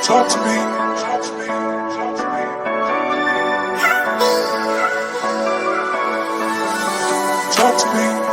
Talk to me. Talk to me. Talk to me. Talk to me.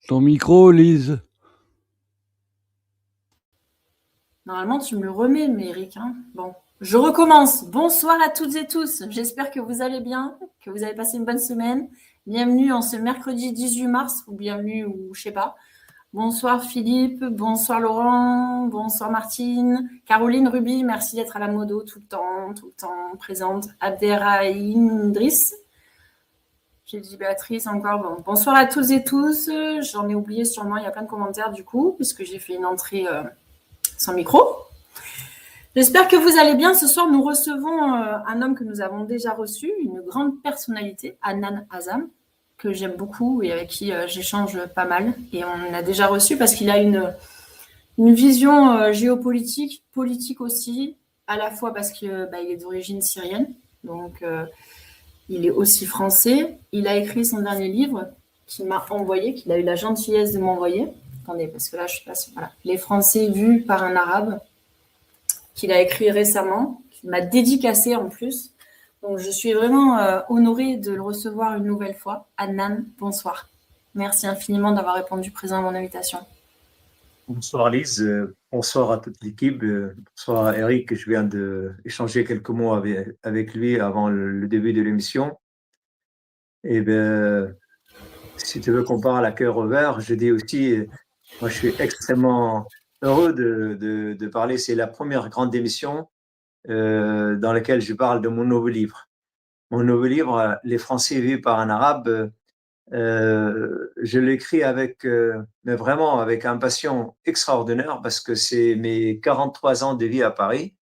Ton micro, Lise. Normalement, tu me le remets, mais Eric. Bon, je recommence. Bonsoir à toutes et tous. J'espère que vous allez bien, que vous avez passé une bonne semaine. Bienvenue en ce mercredi 18 mars, ou bienvenue, ou je sais pas. Bonsoir Philippe, bonsoir Laurent, bonsoir Martine, Caroline, Ruby, merci d'être à la modo tout le temps présente. Abderrahim Driss. J'ai dit Béatrice encore. Bon. Bonsoir à tous et tous. J'en ai oublié sûrement, il y a plein de commentaires du coup, puisque j'ai fait une entrée sans micro. J'espère que vous allez bien. Ce soir, nous recevons un homme que nous avons déjà reçu, une grande personnalité, Adnan Azam, que j'aime beaucoup et avec qui j'échange pas mal. Et on l'a déjà reçu parce qu'il a une vision géopolitique, politique aussi, à la fois parce qu'il est d'origine syrienne, donc il est aussi français. Il a écrit son dernier livre qu'il m'a envoyé, qu'il a eu la gentillesse de m'envoyer. Attendez, parce que là, je suis pas sûre. Voilà. Les Français vus par un Arabe, qu'il a écrit récemment, qu'il m'a dédicacé en plus. Donc, je suis vraiment honorée de le recevoir une nouvelle fois. Adnan, bonsoir. Merci infiniment d'avoir répondu présent à mon invitation. Bonsoir Lise, bonsoir à toute l'équipe, bonsoir à Eric, je viens d'échanger quelques mots avec lui avant le début de l'émission. Et bien, si tu veux qu'on parle à cœur ouvert, je dis aussi, moi je suis extrêmement heureux de parler, c'est la première grande émission dans laquelle je parle de mon nouveau livre. Mon nouveau livre, Les Français vus par un Arabe, je l'écris mais vraiment avec un passion extraordinaire parce que c'est mes 43 ans de vie à Paris.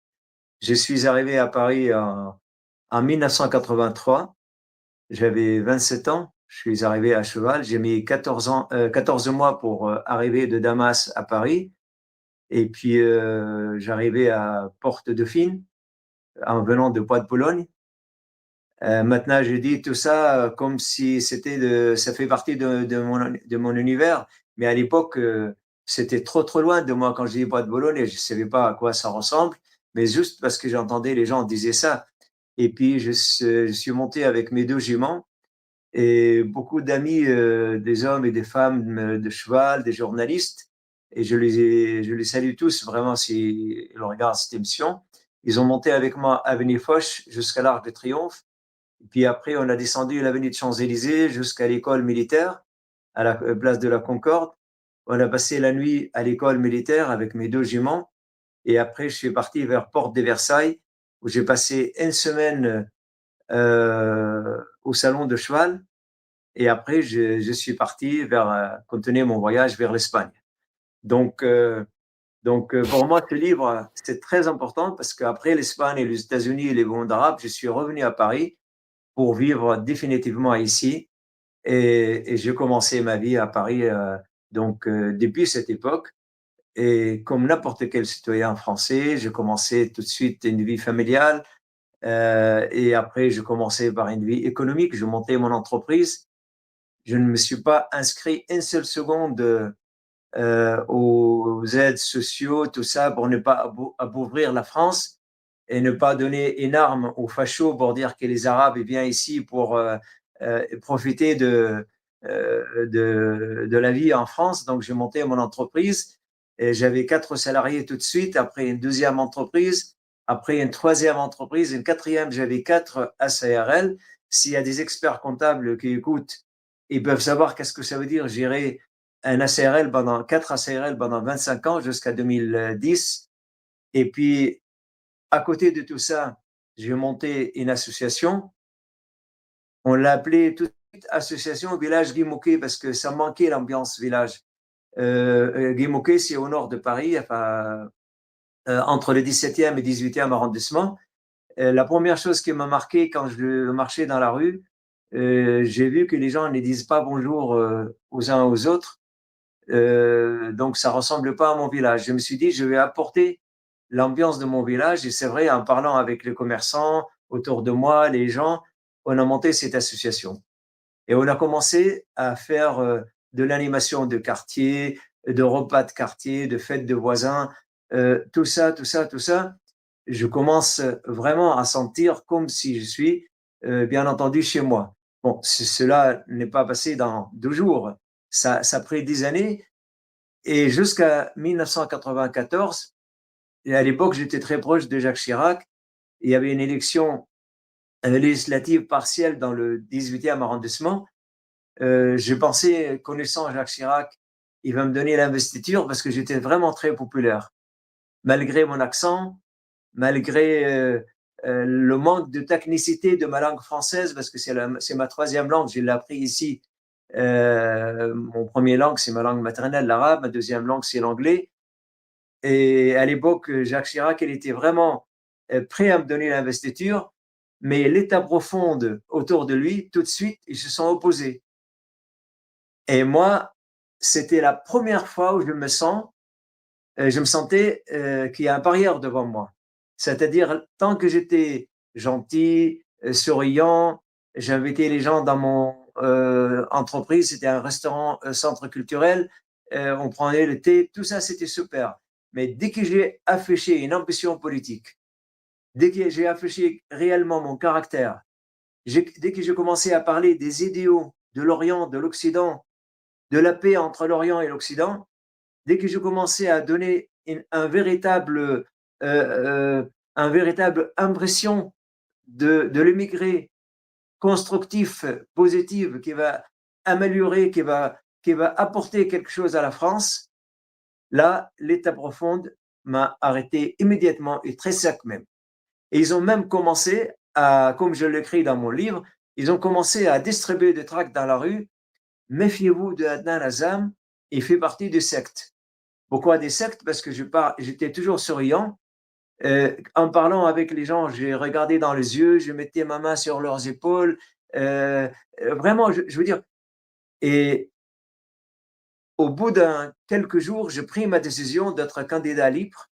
Je suis arrivé à Paris en 1983. J'avais 27 ans. Je suis arrivé à cheval. J'ai mis 14 mois pour arriver de Damas à Paris. Et puis, j'arrivais à Porte-Dauphine en venant de Bois-de-Boulogne. Maintenant, je dis tout ça comme si ça fait partie de mon univers. Mais à l'époque, c'était trop loin de moi quand je dis Bois-de-Boulogne et je ne savais pas à quoi ça ressemble. Mais juste parce que j'entendais les gens disaient ça. Et puis, je suis monté avec mes 2 juments et beaucoup d'amis, des hommes et des femmes de cheval, des journalistes. Et je les salue tous vraiment s'ils regardent cette émission. Ils ont monté avec moi avenue Foch jusqu'à l'Arc de Triomphe. Et puis après, on a descendu l'avenue de Champs-Élysées jusqu'à l'école militaire, à la place de la Concorde. On a passé la nuit à l'école militaire avec mes 2 juments. Et après, je suis parti vers Porte de Versailles, où j'ai passé une semaine au salon de cheval. Et après, je suis parti continuer mon voyage vers l'Espagne. Donc, Donc, pour moi, ce livre, c'est très important parce qu'après l'Espagne et les États-Unis et les mondes arabes, je suis revenu à Paris pour vivre définitivement ici. Et j'ai commencé ma vie à Paris depuis cette époque. Et comme n'importe quel citoyen français, j'ai commencé tout de suite une vie familiale. Et après, j'ai commencé par une vie économique. Je montais mon entreprise. Je ne me suis pas inscrit une seule seconde aux aides sociaux, tout ça, pour ne pas appauvrir la France et ne pas donner une arme aux fachos pour dire que les Arabes viennent ici pour profiter de la vie en France. Donc, j'ai monté mon entreprise et j'avais 4 salariés tout de suite. Après, une deuxième entreprise. Après, une troisième entreprise. Une quatrième, j'avais 4 SARL. S'il y a des experts comptables qui écoutent, ils peuvent savoir qu'est-ce que ça veut dire gérer un ACRL pendant 4 ACRL pendant 25 ans jusqu'à 2010. Et puis, à côté de tout ça, j'ai monté une association. On l'a appelée tout de suite Association Village Guy Môquet parce que ça manquait l'ambiance village. Guy Môquet, c'est au nord de Paris, entre le 17e et 18e arrondissement. La première chose qui m'a marqué quand je marchais dans la rue, j'ai vu que les gens ne disent pas bonjour aux uns aux autres. Donc, ça ressemble pas à mon village. Je me suis dit, je vais apporter l'ambiance de mon village. Et c'est vrai, en parlant avec les commerçants autour de moi, les gens, on a monté cette association. Et on a commencé à faire de l'animation de quartier, de repas de quartier, de fêtes de voisins, tout ça. Je commence vraiment à sentir comme si je suis, bien entendu, chez moi. Bon, cela n'est pas passé dans 2 jours. Ça a pris 10 années. Et jusqu'à 1994, et à l'époque, j'étais très proche de Jacques Chirac. Il y avait une élection législative partielle dans le 18e arrondissement. Je pensais, connaissant Jacques Chirac, il va me donner l'investiture parce que j'étais vraiment très populaire. Malgré mon accent, malgré le manque de technicité de ma langue française, parce que c'est ma troisième langue, je l'ai appris ici. Mon premier langue, c'est ma langue maternelle, l'arabe. Ma deuxième langue, c'est l'anglais. Et à l'époque, Jacques Chirac, il était vraiment prêt à me donner l'investiture, mais l'État profonde autour de lui, tout de suite, ils se sont opposés. Et moi, c'était la première fois où je me sentais qu'il y a un barrière devant moi. C'est-à-dire, tant que j'étais gentil, souriant, j'invitais les gens dans mon entreprise, c'était un restaurant centre culturel, on prenait le thé, tout ça c'était super. Mais dès que j'ai affiché une ambition politique, dès que j'ai affiché réellement mon caractère, dès que j'ai commencé à parler des idéaux de l'Orient, de l'Occident, de la paix entre l'Orient et l'Occident, dès que j'ai commencé à donner un véritable impression de l'émigré constructif, positif, qui va améliorer, qui va apporter quelque chose à la France, là, l'État profonde m'a arrêté immédiatement et très sec même. Et ils ont même commencé à, comme je l'écris dans mon livre, ils ont commencé à distribuer des tracts dans la rue. Méfiez-vous de Adnan Azam, il fait partie des sectes. Pourquoi des sectes? Parce que j'étais toujours souriant. En parlant avec les gens, j'ai regardé dans les yeux, je mettais ma main sur leurs épaules. Vraiment, je veux dire. Et au bout de quelques jours, j'ai pris ma décision d'être candidat libre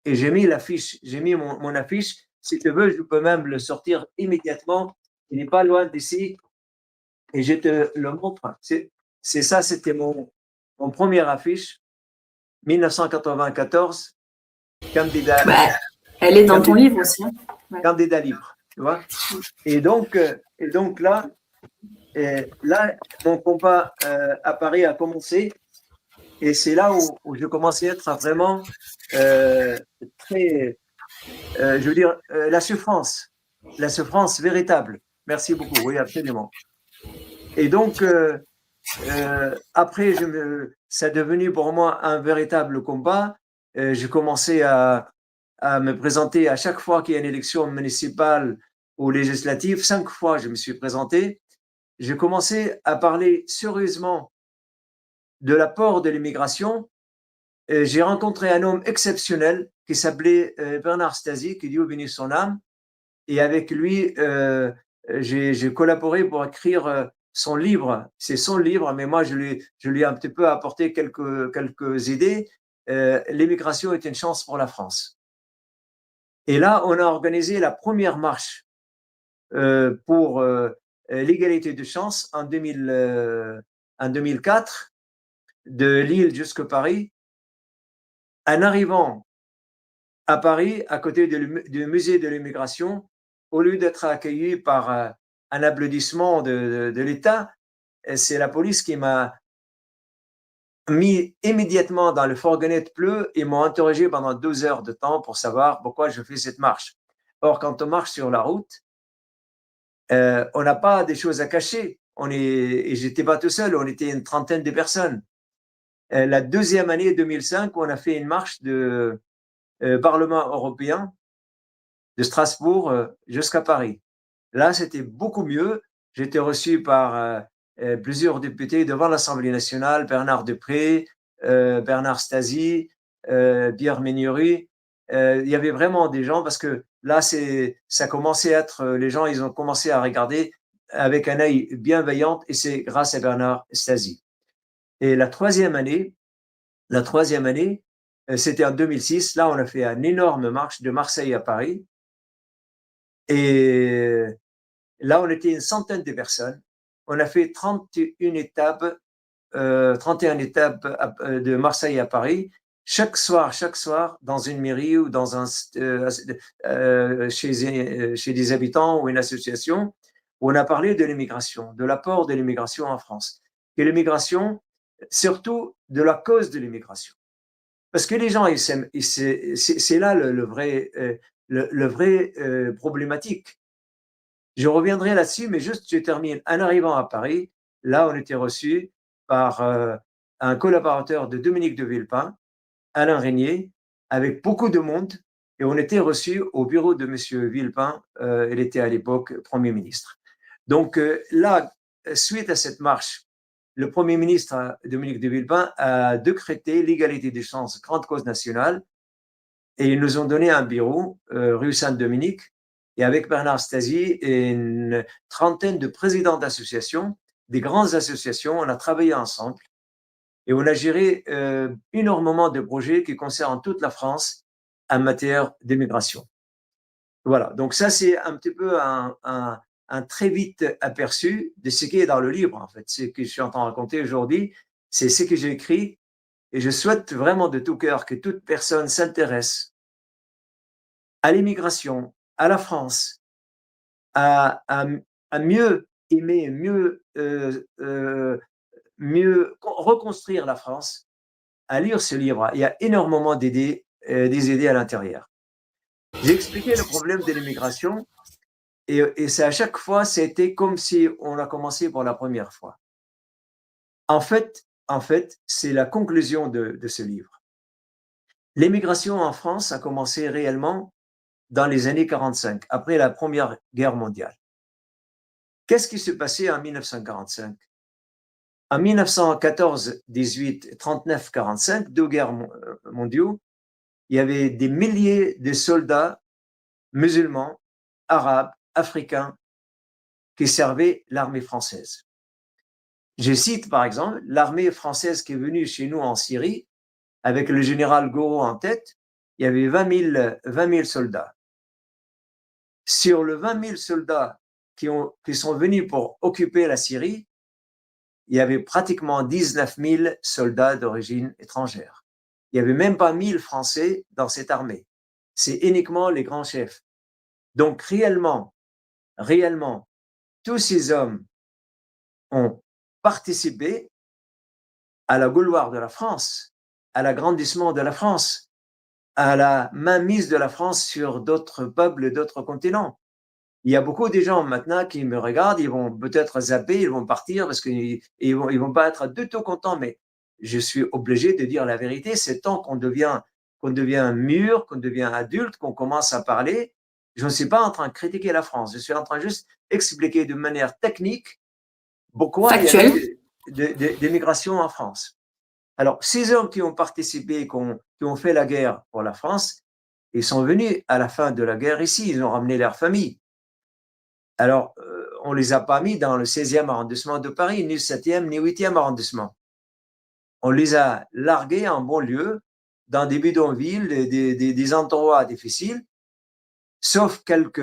et j'ai mis l'affiche, j'ai mis mon affiche. Si tu veux, je peux même le sortir immédiatement. Il n'est pas loin d'ici et je te le montre. C'est ça, c'était mon premier affiche, 1994, candidat. Elle est dans ton livre aussi. Hein. Ouais. Candidat libre, tu vois. Et donc là, mon combat à Paris a commencé. Et c'est là où je commençais à être vraiment très, je veux dire, la souffrance véritable. Merci beaucoup, oui, absolument. Et donc, après, ça est devenu pour moi un véritable combat. J'ai commencé à me présenter à chaque fois qu'il y a une élection municipale ou législative. 5 fois, je me suis présenté. J'ai commencé à parler sérieusement de l'apport de l'immigration j'ai rencontré un homme exceptionnel qui s'appelait Bernard Stasi, que Dieu bénisse son âme. Et avec lui, j'ai collaboré pour écrire son livre. C'est son livre, mais moi, je lui ai un petit peu apporté quelques idées. L'émigration est une chance pour la France. Et là, on a organisé la première marche pour l'égalité de chance en 2004, de Lille jusqu'à Paris. En arrivant à Paris, à côté du musée de l'immigration, au lieu d'être accueilli par un applaudissement de l'État, c'est la police qui m'a mis immédiatement dans le fourgonnette bleu et m'ont interrogé pendant 2 heures de temps pour savoir pourquoi je fais cette marche. Or, quand on marche sur la route, on n'a pas des choses à cacher. Et j'étais pas tout seul, on était une trentaine de personnes. La deuxième année, 2005, on a fait une marche de Parlement européen de Strasbourg jusqu'à Paris. Là, c'était beaucoup mieux. J'étais reçu par plusieurs députés devant l'Assemblée nationale, Bernard Depré, Bernard Stasi, Pierre Méniori. Il y avait vraiment des gens parce que là, ça commençait à être, les gens, ils ont commencé à regarder avec un œil bienveillant et c'est grâce à Bernard Stasi. Et la troisième année, c'était en 2006. Là, on a fait une énorme marche de Marseille à Paris. Et là, on était une centaine de personnes. On a fait 31 étapes de Marseille à Paris. Chaque soir, dans une mairie ou chez des habitants ou une association, où on a parlé de l'immigration, de l'apport de l'immigration en France. Et l'immigration, surtout de la cause de l'immigration. Parce que les gens, c'est là le vrai problématique. Je reviendrai là-dessus, mais juste je termine. En arrivant à Paris, là, on était reçu par un collaborateur de Dominique de Villepin, Alain Régnier, avec beaucoup de monde, et on était reçu au bureau de Monsieur Villepin. Il était à l'époque Premier ministre. Donc là, suite à cette marche, le Premier ministre Dominique de Villepin a décrété l'égalité des chances, grande cause nationale, et ils nous ont donné un bureau rue Saint-Dominique. Et avec Bernard Stasi et une trentaine de présidents d'associations, des grandes associations, on a travaillé ensemble et on a géré énormément de projets qui concernent toute la France en matière d'immigration. Voilà, donc ça c'est un petit peu un très vite aperçu de ce qui est dans le livre en fait. Ce que je suis en train de raconter aujourd'hui, c'est ce que j'ai écrit et je souhaite vraiment de tout cœur que toute personne s'intéresse à l'immigration, à la France, à mieux aimer, mieux reconstruire la France, à lire ce livre. Il y a énormément des idées à l'intérieur. J'ai expliqué le problème de l'immigration et c'est à chaque fois, c'était comme si on a commencé pour la première fois. En fait, c'est la conclusion de ce livre. L'immigration en France a commencé réellement dans les années 45, après la Première Guerre mondiale. Qu'est-ce qui s'est passé en 1945? En 1914, 18, 39, 45, 2 guerres mondiaux, il y avait des milliers de soldats musulmans, arabes, africains qui servaient l'armée française. Je cite par exemple l'armée française qui est venue chez nous en Syrie, avec le général Gouraud en tête, il y avait 20 000 soldats. Sur les 20 000 soldats qui sont venus pour occuper la Syrie, il y avait pratiquement 19 000 soldats d'origine étrangère. Il n'y avait même pas 1000 Français dans cette armée. C'est uniquement les grands chefs. Donc réellement, tous ces hommes ont participé à la gloire de la France, à l'agrandissement de la France, à la mainmise de la France sur d'autres peuples et d'autres continents. Il y a beaucoup de gens maintenant qui me regardent, ils vont peut-être zapper, ils vont partir parce qu'ils vont pas être du tout contents, mais je suis obligé de dire la vérité. C'est tant qu'on devient mûr, qu'on devient adulte, qu'on commence à parler. Je ne suis pas en train de critiquer la France, je suis en train juste d'expliquer de manière technique pourquoi il y a des migrations en France. Alors, ces hommes qui ont participé, qui ont fait la guerre pour la France, ils sont venus à la fin de la guerre ici, ils ont ramené leur famille. Alors, on ne les a pas mis dans le 16e arrondissement de Paris, ni le 7e, ni le 8e arrondissement. On les a largués en banlieue, dans des bidonvilles, des endroits difficiles, sauf quelques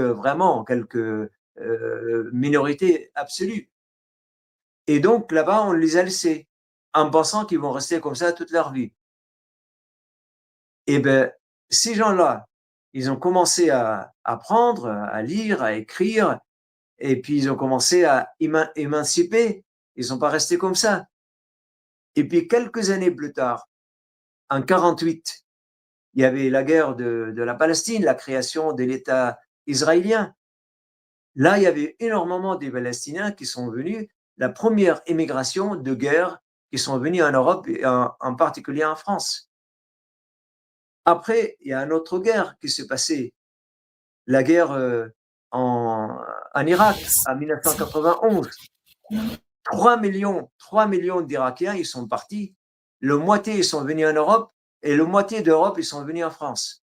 minorités absolues. Et donc, là-bas, on les a laissés, en pensant qu'ils vont rester comme ça toute leur vie. Eh bien, ces gens-là, ils ont commencé à apprendre, à lire, à écrire, et puis ils ont commencé à émanciper. Ils ne sont pas restés comme ça. Et puis, quelques années plus tard, en 48, il y avait la guerre de la Palestine, la création de l'État israélien. Là, il y avait énormément de Palestiniens qui sont venus, la première émigration de guerre qui sont venus en Europe et en particulier en France. Après, il y a une autre guerre qui s'est passée, la guerre en Irak, en 1991. 3 millions d'Irakiens, ils sont partis. Le moitié, ils sont venus en Europe et le moitié d'Europe, ils sont venus en France.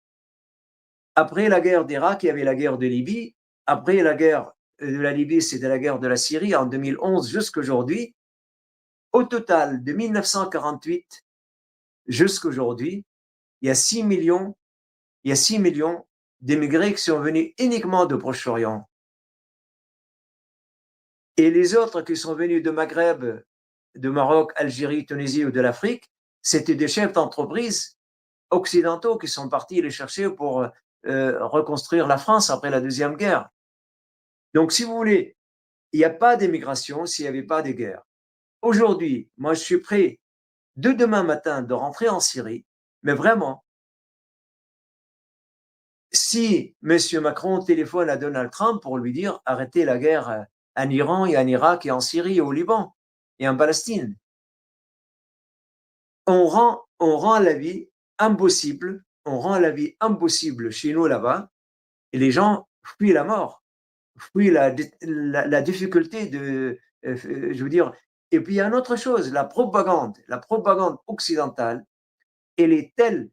Après la guerre d'Irak, il y avait la guerre de Libye. Après la guerre de la Libye, c'était la guerre de la Syrie en 2011 jusqu'à aujourd'hui. Au total, de 1948 jusqu'à aujourd'hui, il y a 6 millions d'émigrés qui sont venus uniquement de Proche-Orient. Et les autres qui sont venus de Maghreb, de Maroc, Algérie, Tunisie ou de l'Afrique, c'était des chefs d'entreprise occidentaux qui sont partis les chercher pour reconstruire la France après la Deuxième Guerre. Donc, si vous voulez, il n'y a pas d'émigration s'il n'y avait pas de guerre. Aujourd'hui, moi, je suis prêt, de demain matin, de rentrer en Syrie, mais vraiment, si M. Macron téléphone à Donald Trump pour lui dire arrêtez la guerre en Iran et en Irak et en Syrie et au Liban et en Palestine, on rend la vie impossible, chez nous là-bas, et les gens fuient la mort, fuient la difficulté je veux dire. Et puis il y a une autre chose, la propagande occidentale, elle est telle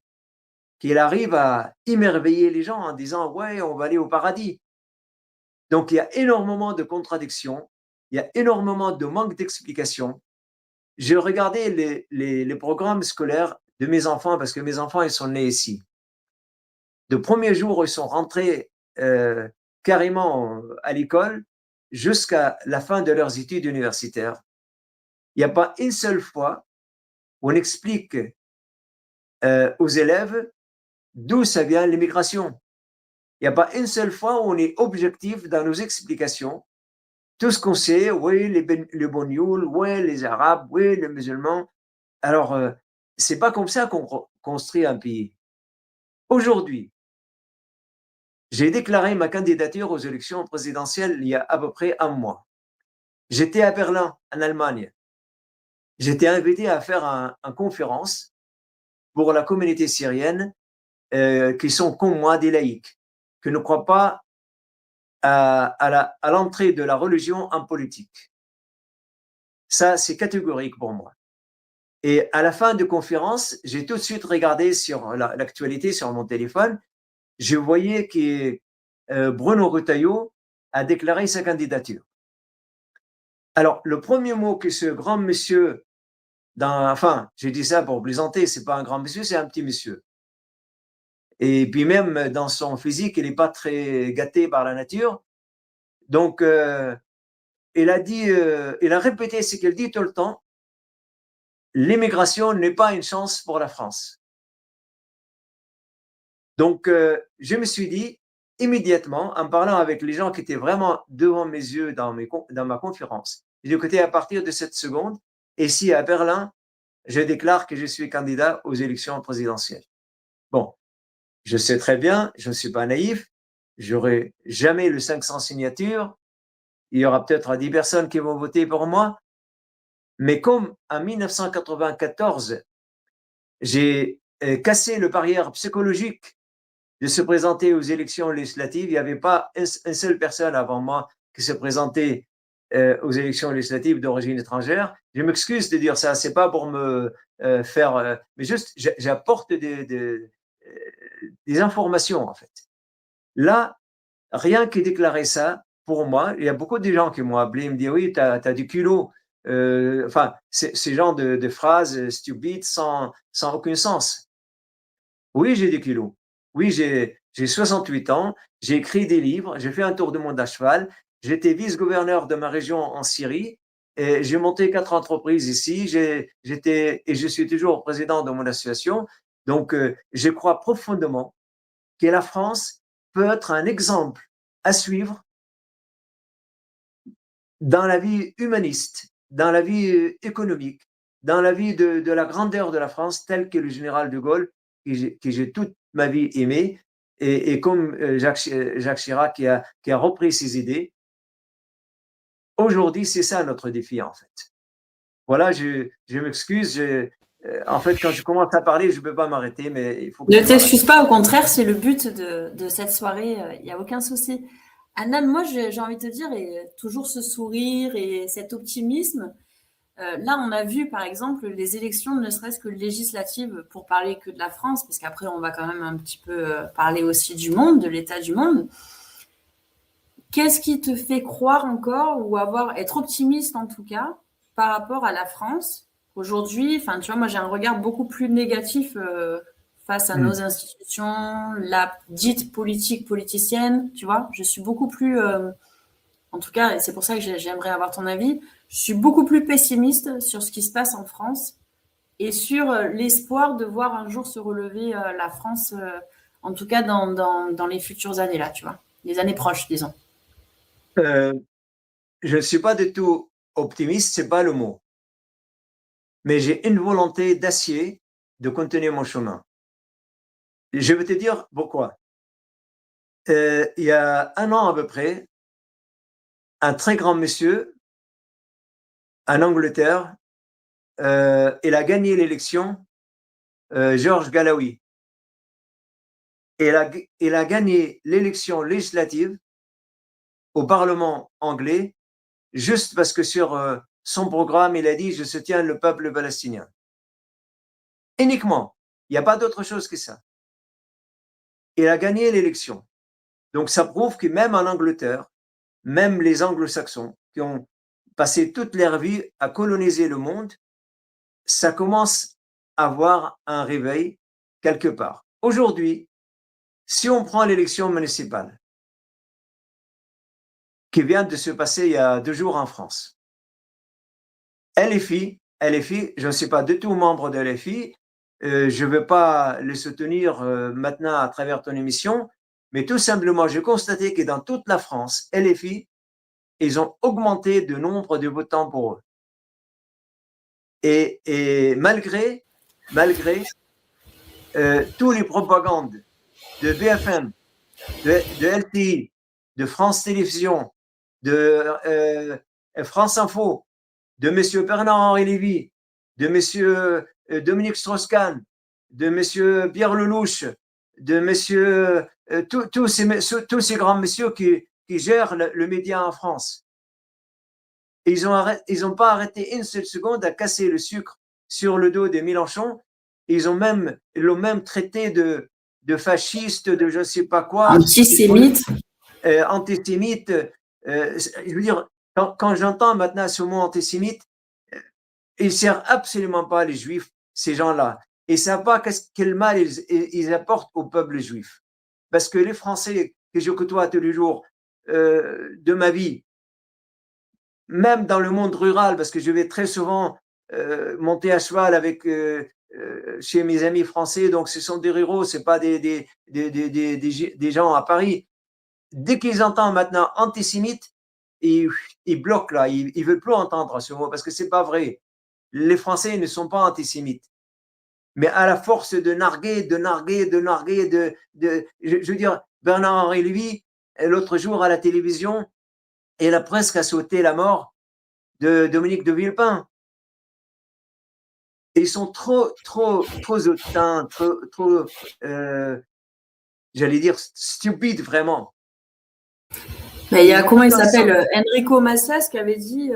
qu'il arrive à émerveiller les gens en disant « ouais, on va aller au paradis ». Donc, il y a énormément de contradictions, il y a énormément de manque d'explications. J'ai regardé les programmes scolaires de mes enfants, parce que mes enfants, ils sont nés ici. Le premier jour où ils sont rentrés carrément à l'école, jusqu'à la fin de leurs études universitaires, il n'y a pas une seule fois où on explique aux élèves d'où ça vient l'immigration. Il n'y a pas une seule fois où on est objectif dans nos explications. Tout ce qu'on sait, oui, les Bognouls, oui, les Arabes, oui, les musulmans. Alors, c'est pas comme ça qu'on construit un pays. Aujourd'hui, j'ai déclaré ma candidature aux élections présidentielles il y a à peu près un mois. J'étais à Berlin, en Allemagne. J'étais invité à faire une conférence pour la communauté syrienne qui sont comme moi des laïcs, qui ne croient pas à l'entrée de la religion en politique. Ça, c'est catégorique pour moi. Et à la fin de conférence, j'ai tout de suite regardé sur l'actualité sur mon téléphone. Je voyais que Bruno Retailleau a déclaré sa candidature. Alors, le premier mot que ce grand monsieur, enfin, j'ai dit ça pour plaisanter, c'est pas un grand monsieur, c'est un petit monsieur. Et puis même dans son physique, il n'est pas très gâté par la nature. Donc, il a répété ce qu'il dit tout le temps, l'immigration n'est pas une chance pour la France. Donc, je me suis dit, immédiatement, en parlant avec les gens qui étaient vraiment devant mes yeux dans ma conférence, j'ai dit, écoutez, à partir de cette seconde, ici à Berlin, je déclare que je suis candidat aux élections présidentielles. Bon, je sais très bien, je ne suis pas naïf, j'aurai jamais le 500 signatures, il y aura peut-être 10 personnes qui vont voter pour moi, mais comme en 1994, j'ai cassé le barrière psychologique de se présenter aux élections législatives, il n'y avait pas une seule personne avant moi qui se présentait aux élections législatives d'origine étrangère. Je m'excuse de dire ça, c'est pas pour me faire, mais juste j'apporte des informations en fait. Là, rien que déclarer ça, pour moi, il y a beaucoup de gens qui m'ont appelé, ils me disent oui, tu as du culot. Enfin, ces genres de phrases stupides sans aucun sens. Oui, j'ai des kilos. Oui, j'ai 68 ans, j'ai écrit des livres, j'ai fait un tour du monde à cheval, j'étais vice-gouverneur de ma région en Syrie, et j'ai monté 4 entreprises ici, j'étais et je suis toujours président de mon association. Donc, je crois profondément que la France peut être un exemple à suivre dans la vie humaniste, dans la vie économique, dans la vie de la grandeur de la France, telle que le général de Gaulle, que j'ai toute ma vie aimé, et comme Jacques Chirac qui a repris ses idées. Aujourd'hui, c'est ça notre défi, en fait. Voilà, je m'excuse. En fait, quand je commence à parler, je ne peux pas m'arrêter, mais il faut que Ne je m'arrête. t'excuse pas, au contraire, c'est le but de cette soirée, il n'y a aucun souci. Anna, moi, j'ai envie de te dire, et toujours ce sourire et cet optimisme. Là, on a vu, par exemple, les élections, ne serait-ce que législatives, pour parler que de la France, parce qu'après, on va quand même un petit peu parler aussi du monde, de l'état du monde. Qu'est-ce qui te fait croire encore, ou être optimiste en tout cas, par rapport à la France aujourd'hui? Enfin, tu vois, moi, j'ai un regard beaucoup plus négatif face à nos institutions, la dite politique politicienne, tu vois. Je suis beaucoup plus, en tout cas, et c'est pour ça que j'aimerais avoir ton avis, je suis beaucoup plus pessimiste sur ce qui se passe en France et sur l'espoir de voir un jour se relever la France, en tout cas dans les futures années, là, tu vois, les années proches, disons. Je ne suis pas du tout optimiste, c'est pas le mot. Mais j'ai une volonté d'acier de continuer mon chemin. Je vais te dire pourquoi. Il y a un an à peu près, un très grand monsieur en Angleterre, il a gagné l'élection, Georges Galawi. Il a gagné l'élection législative au Parlement anglais juste parce que sur son programme, il a dit « Je soutiens le peuple palestinien ». Uniquement. Il n'y a pas d'autre chose que ça. Il a gagné l'élection. Donc ça prouve que même en Angleterre, même les anglo-saxons qui ont passé toute leur vie à coloniser le monde, ça commence à avoir un réveil quelque part. Aujourd'hui, si on prend l'élection municipale qui vient de se passer il y a 2 jours en France, LFI, je ne suis pas du tout membre de LFI, je ne veux pas les soutenir maintenant à travers ton émission, mais tout simplement, j'ai constaté que dans toute la France, LFI, ils ont augmenté le nombre de votants pour eux. Et malgré tous les propagandes de BFM, de LTI, de France Télévisions, de France Info, de M. Bernard-Henri Lévy, de M. Dominique Strauss-Kahn, de M. Pierre Lelouch, de M. Tous ces grands messieurs qui gèrent le média en France. Et ils n'ont pas arrêté une seule seconde à casser le sucre sur le dos de Mélenchon. Ils l'ont même traité de fasciste, de je ne sais pas quoi. Antisémite. Antisémite. Je veux dire, quand j'entends maintenant ce mot antisémite, ils ne servent absolument pas les juifs, ces gens-là. Et ils ne savent pas quel mal ils apportent au peuple juif. Parce que les Français que je côtoie tous les jours de ma vie, même dans le monde rural, parce que je vais très souvent monter à cheval avec chez mes amis français, donc ce sont des ruraux, ce n'est pas des gens à Paris. Dès qu'ils entendent maintenant antisémite, ils bloquent là, ils ne veulent plus entendre ce mot, parce que ce n'est pas vrai. Les Français ne sont pas antisémites. Mais à la force de narguer, je veux dire, Bernard-Henri Lévy, l'autre jour à la télévision, il a presque sauté la mort de Dominique de Villepin. Et ils sont trop hautains, j'allais dire, stupides vraiment. Mais il y a, Ils ont comment il tout ensemble. s'appelle, Enrico Macias qui avait dit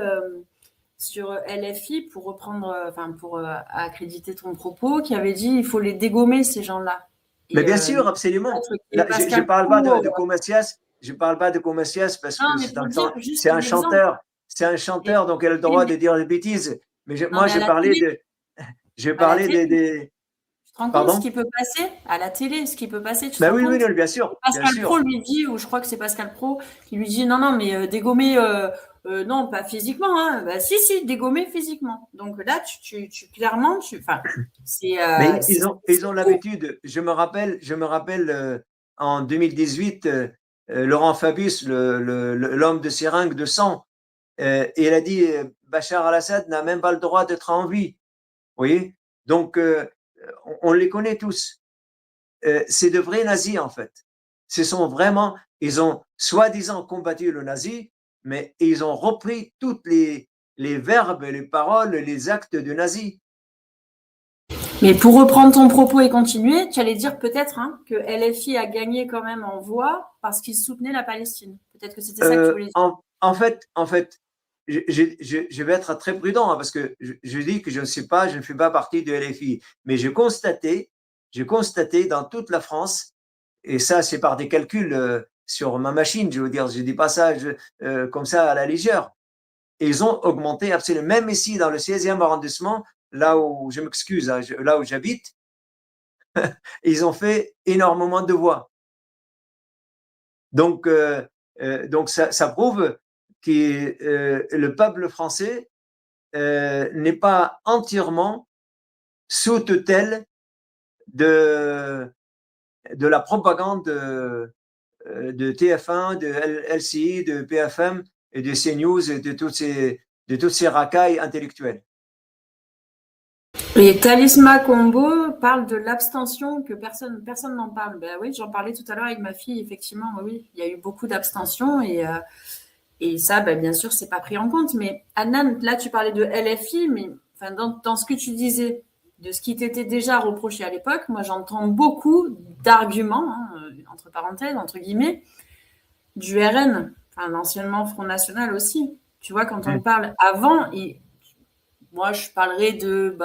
sur LFI, pour reprendre, pour accréditer ton propos, qui avait dit il faut les dégommer, ces gens-là. Mais Et bien sûr, absolument. et Là, je Pascal parle pas Pro, de Comessias, je parle pas de Comessias parce non, que mais pour dire juste c'est un l'exemple. Et- chanteur, donc il a le oui, droit mais, de dire des bêtises. Mais non, moi, mais je à la parlais télé, tu te rends compte ce pardon? qui peut passer à la télé, ce qui peut passer, tu te Ben rends oui, oui, compte? non, Et bien Pascal Pro sûr. lui dit, ou je crois que c'est Pascal Pro, qui lui dit non, non, mais dégommer, non, pas physiquement, hein. Bah, si, si, dégommer physiquement. Donc là, clairement, Mais ils ont c'est fou. l'habitude. Je me rappelle en 2018, Laurent Fabius, l'homme de seringue de sang, il a dit Bachar al-Assad n'a même pas le droit d'être en vie. Vous voyez? Donc, on les connaît tous. C'est de vrais nazis, en fait. Ce sont vraiment, ils ont soi-disant combattu le nazi, mais ils ont repris toutes les verbes, les paroles, les actes de nazis. Mais pour reprendre ton propos et continuer, tu allais dire peut-être que LFI a gagné quand même en voix parce qu'il soutenait la Palestine. Peut-être que c'était ça que tu voulais dire. En fait, je vais être très prudent hein, parce que je dis que je ne sais pas, je ne fais pas partie de LFI, mais j'ai constaté dans toute la France, et ça c'est par des calculs sur ma machine, je veux dire, je dis pas ça comme ça à la légère. Et ils ont augmenté absolument, même ici dans le 16e arrondissement, là où je m'excuse, hein, là où j'habite, ils ont fait énormément de voix. Donc ça prouve que le peuple français n'est pas entièrement sous tutelle de, de la propagande de TF1, de LCI, de PFM et de CNews et de toutes ces racailles intellectuelles. Et Talisma Combo parle de l'abstention que personne n'en parle. Ben oui, j'en parlais tout à l'heure avec ma fille. Effectivement, oui, il y a eu beaucoup d'abstention et ça, ben, bien sûr, c'est pas pris en compte. Mais Adnan, là, tu parlais de LFI, mais enfin, dans ce que tu disais, de ce qui t'était déjà reproché à l'époque, moi, j'entends beaucoup d'arguments, entre parenthèses, entre guillemets, du RN, enfin, l'anciennement Front National aussi. Tu vois, quand on parle avant, moi, je parlerai de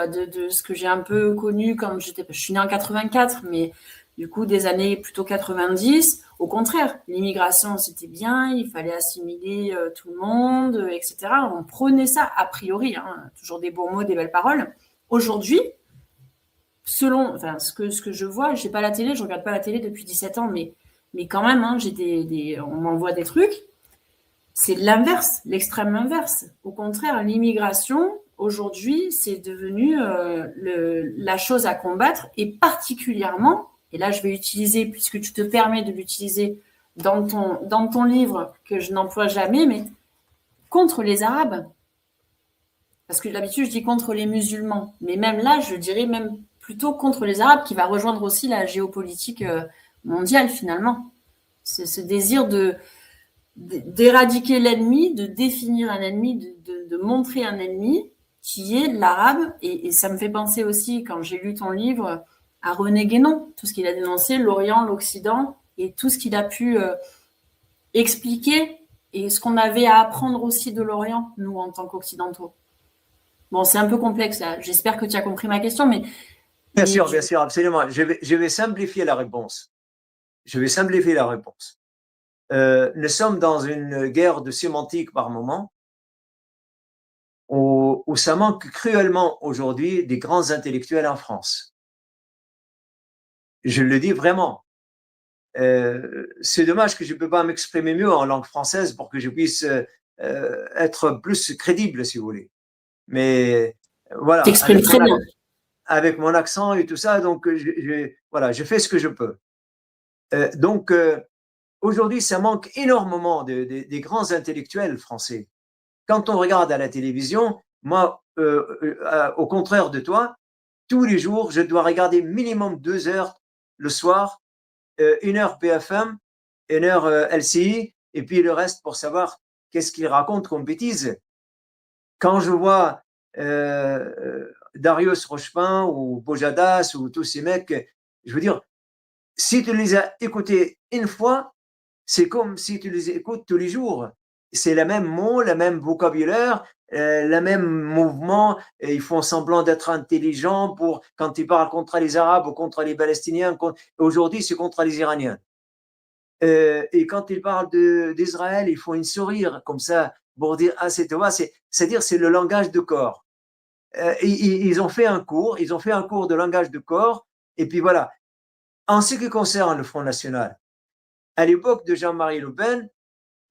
ce que j'ai un peu connu quand je suis née en 84, mais du coup, des années plutôt 90. Au contraire, l'immigration, c'était bien, il fallait assimiler tout le monde, etc. On prenait ça a priori, toujours des beaux mots, des belles paroles. Aujourd'hui, selon ce que je vois, je n'ai pas la télé, je regarde pas la télé depuis 17 ans, mais quand même, on m'envoie des trucs. C'est l'inverse, l'extrême inverse. Au contraire, l'immigration, aujourd'hui, c'est devenu la chose à combattre et particulièrement, et là je vais utiliser, puisque tu te permets de l'utiliser dans ton livre que je n'emploie jamais, mais contre les Arabes. Parce que d'habitude, je dis contre les musulmans. Mais même là, je dirais même plutôt contre les Arabes, qui va rejoindre aussi la géopolitique mondiale finalement. C'est ce désir d'éradiquer l'ennemi, de définir un ennemi, de montrer un ennemi qui est l'arabe. Et ça me fait penser aussi, quand j'ai lu ton livre, à René Guénon, tout ce qu'il a dénoncé, l'Orient, l'Occident, et tout ce qu'il a pu expliquer, et ce qu'on avait à apprendre aussi de l'Orient, nous, en tant qu'Occidentaux. Bon, c'est un peu complexe, là. J'espère que tu as compris ma question, mais Bien sûr, absolument. Je vais simplifier la réponse. Nous sommes dans une guerre de sémantique par moment où ça manque cruellement aujourd'hui des grands intellectuels en France. Je le dis vraiment. C'est dommage que je ne peux pas m'exprimer mieux en langue française pour que je puisse être plus crédible, si vous voulez. Mais voilà, t'exprimes très bien. avec mon accent et tout ça, donc voilà, je fais ce que je peux. Donc aujourd'hui, ça manque énormément des grands intellectuels français. Quand on regarde à la télévision, moi, au contraire de toi, tous les jours, je dois regarder minimum 2 heures le soir, 1 heure BFM, 1 heure LCI, et puis le reste pour savoir qu'est-ce qu'ils racontent comme bêtises. Quand je vois Darius Rochepin ou Bojadas ou tous ces mecs, je veux dire, si tu les as écoutés une fois, c'est comme si tu les écoutes tous les jours. C'est le même mot, le même vocabulaire, le même mouvement. Et ils font semblant d'être intelligents pour quand ils parlent contre les Arabes ou contre les Palestiniens. Aujourd'hui, c'est contre les Iraniens. Et quand ils parlent d'Israël, ils font une sourire comme ça pour dire ah c'est toi, c'est-à-dire c'est le langage de corps. Ils ont fait un cours, de langage de corps. Et puis voilà. En ce qui concerne le Front National, à l'époque de Jean-Marie Le Pen,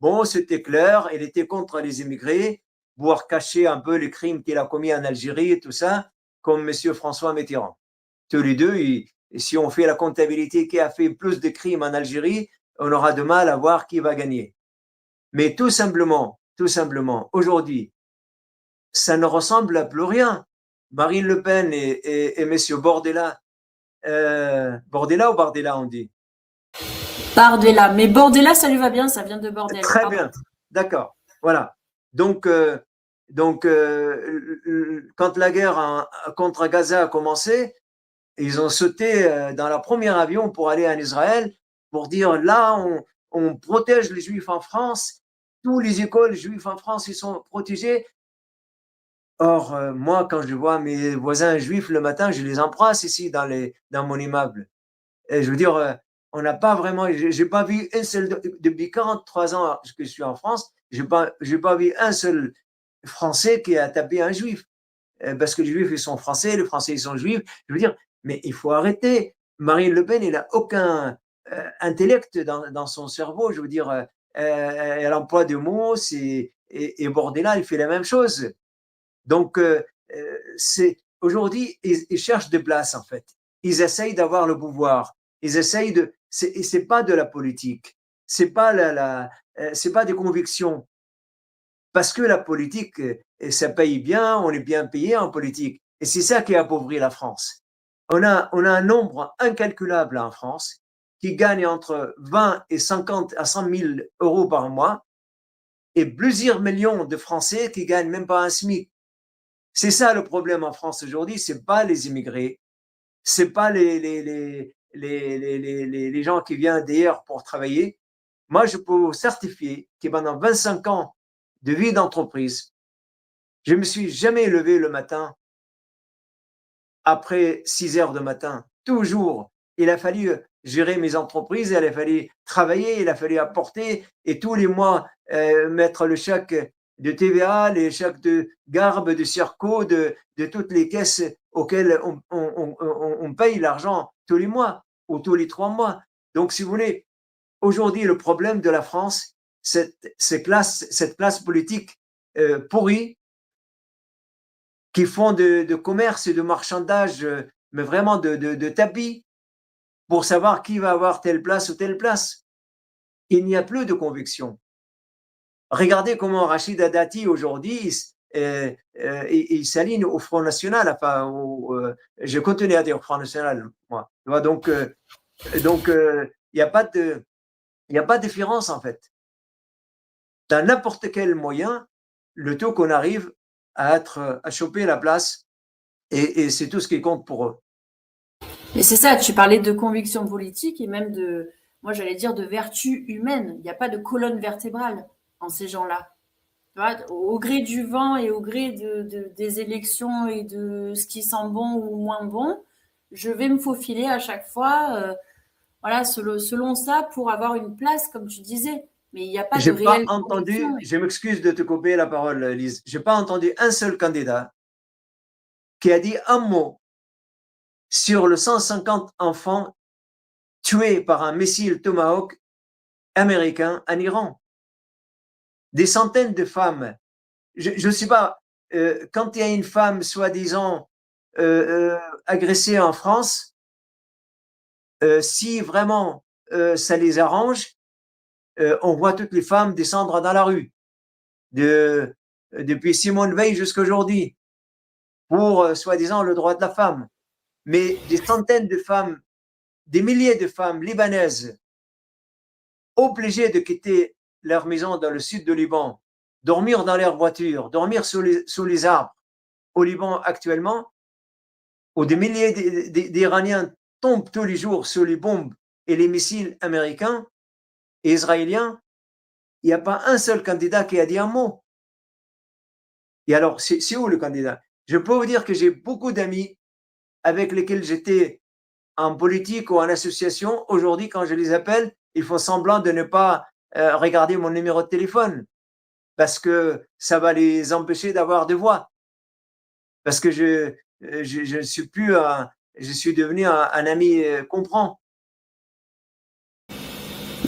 bon, c'était clair, il était contre les immigrés, voire cacher un peu les crimes qu'il a commis en Algérie et tout ça, comme M. François Mitterrand. Tous les deux, si on fait la comptabilité qui a fait plus de crimes en Algérie, on aura de mal à voir qui va gagner. Mais tout simplement, aujourd'hui, ça ne ressemble à plus rien. Marine Le Pen et M. Bordella, Bordella ou Bardella, on dit? Bardella. Mais Bordella, ça lui va bien, ça vient de bordel. Très Pardon. bien, d'accord. Voilà. Donc, quand la guerre contre Gaza a commencé, ils ont sauté dans leur premier avion pour aller en Israël pour dire là, on protège les Juifs en France. Tous les écoles juives en France, ils sont protégés. Or, moi, quand je vois mes voisins juifs le matin, je les embrasse ici dans mon immeuble. Et je veux dire, on n'a pas vraiment, j'ai pas vu un seul, depuis 43 ans que je suis en France, j'ai pas vu un seul Français qui a tapé un Juif. Parce que les Juifs, ils sont Français, les Français, ils sont Juifs. Je veux dire, mais il faut arrêter. Marine Le Pen, il n'a aucun intellect dans son cerveau. Je veux dire, elle emploie des mots, et Bordella, il fait la même chose. Donc, aujourd'hui, ils cherchent des places, en fait. Ils essayent d'avoir le pouvoir. Ils essayent c'est pas de la politique. C'est pas c'est pas des convictions. Parce que la politique, ça paye bien, on est bien payé en politique. Et c'est ça qui appauvrit la France. On a un nombre incalculable en France qui gagne entre 20 et 50 à 100 000 euros par mois et plusieurs millions de Français qui gagnent même pas un SMIC. C'est ça le problème en France aujourd'hui, c'est pas les immigrés, c'est pas les gens qui viennent d'ailleurs pour travailler. Moi, je peux vous certifier que pendant 25 ans de vie d'entreprise, je me suis jamais levé le matin après 6 heures de matin. Toujours, il a fallu gérer mes entreprises, il a fallu travailler, il a fallu apporter et tous les mois mettre le chèque de TVA, les chèques de Garbe, de Circo, de toutes les caisses auxquelles on paye l'argent tous les mois ou tous les 3 mois. Donc, si vous voulez, aujourd'hui, le problème de la France, cette classe politique pourrie qui font de commerce et de marchandage, mais vraiment de tapis pour savoir qui va avoir telle place ou telle place. Il n'y a plus de conviction. Regardez comment Rachida Dati aujourd'hui il s'aligne au Front National. Enfin, je continue à dire au Front National, moi. Donc, il n'y a pas de différence en fait. Dans n'importe quel moyen, le tout qu'on arrive à choper la place, et c'est tout ce qui compte pour eux. Mais c'est ça, tu parlais de conviction politique et même moi j'allais dire de vertu humaine. Il n'y a pas de colonne vertébrale en ces gens-là. Tu vois, au gré du vent et au gré des élections et de ce qui sent bon ou moins bon, je vais me faufiler à chaque fois, voilà, selon ça, pour avoir une place, comme tu disais. Mais il n'y a pas de réelle conviction. Je m'excuse de te couper la parole, Lise. Je n'ai pas entendu un seul candidat qui a dit un mot sur le 150 enfants tués par un missile Tomahawk américain en Iran. Des centaines de femmes. Je ne sais pas, quand il y a une femme soi-disant agressée en France, si vraiment ça les arrange, on voit toutes les femmes descendre dans la rue, depuis Simone Veil jusqu'à aujourd'hui, pour soi-disant le droit de la femme. Mais des centaines de femmes, des milliers de femmes libanaises obligées de quitter leur maison dans le sud du Liban, dormir dans leur voiture, dormir sous les arbres au Liban actuellement, où des milliers d'Iraniens tombent tous les jours sous les bombes et les missiles américains, et israélien, il n'y a pas un seul candidat qui a dit un mot. Et alors, c'est où le candidat? Je peux vous dire que j'ai beaucoup d'amis avec lesquels j'étais en politique ou en association. Aujourd'hui, quand je les appelle, ils font semblant de ne pas regarder mon numéro de téléphone parce que ça va les empêcher d'avoir de voix. Parce que je suis plus je suis devenu un ami comprend.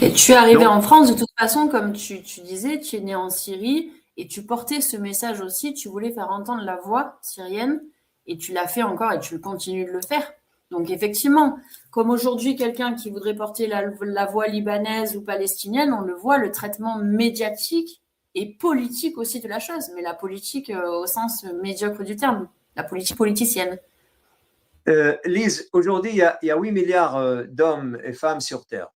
Et tu es arrivé Donc, en France, de toute façon, comme tu disais, tu es né en Syrie et tu portais ce message aussi, tu voulais faire entendre la voix syrienne et tu l'as fait encore et tu continues de le faire. Donc effectivement, comme aujourd'hui, quelqu'un qui voudrait porter la voix libanaise ou palestinienne, on le voit, le traitement médiatique et politique aussi de la chose, mais la politique au sens médiocre du terme, la politique politicienne. Lise, aujourd'hui, il y a 8 milliards d'hommes et femmes sur Terre.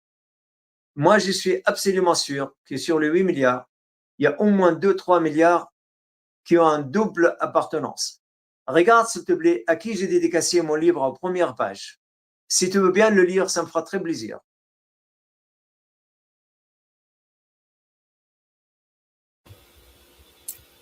Moi, je suis absolument sûr que sur les 8 milliards, il y a au moins 2-3 milliards qui ont une double appartenance. Regarde, s'il te plaît, à qui j'ai dédicacé mon livre en première page. Si tu veux bien le lire, ça me fera très plaisir.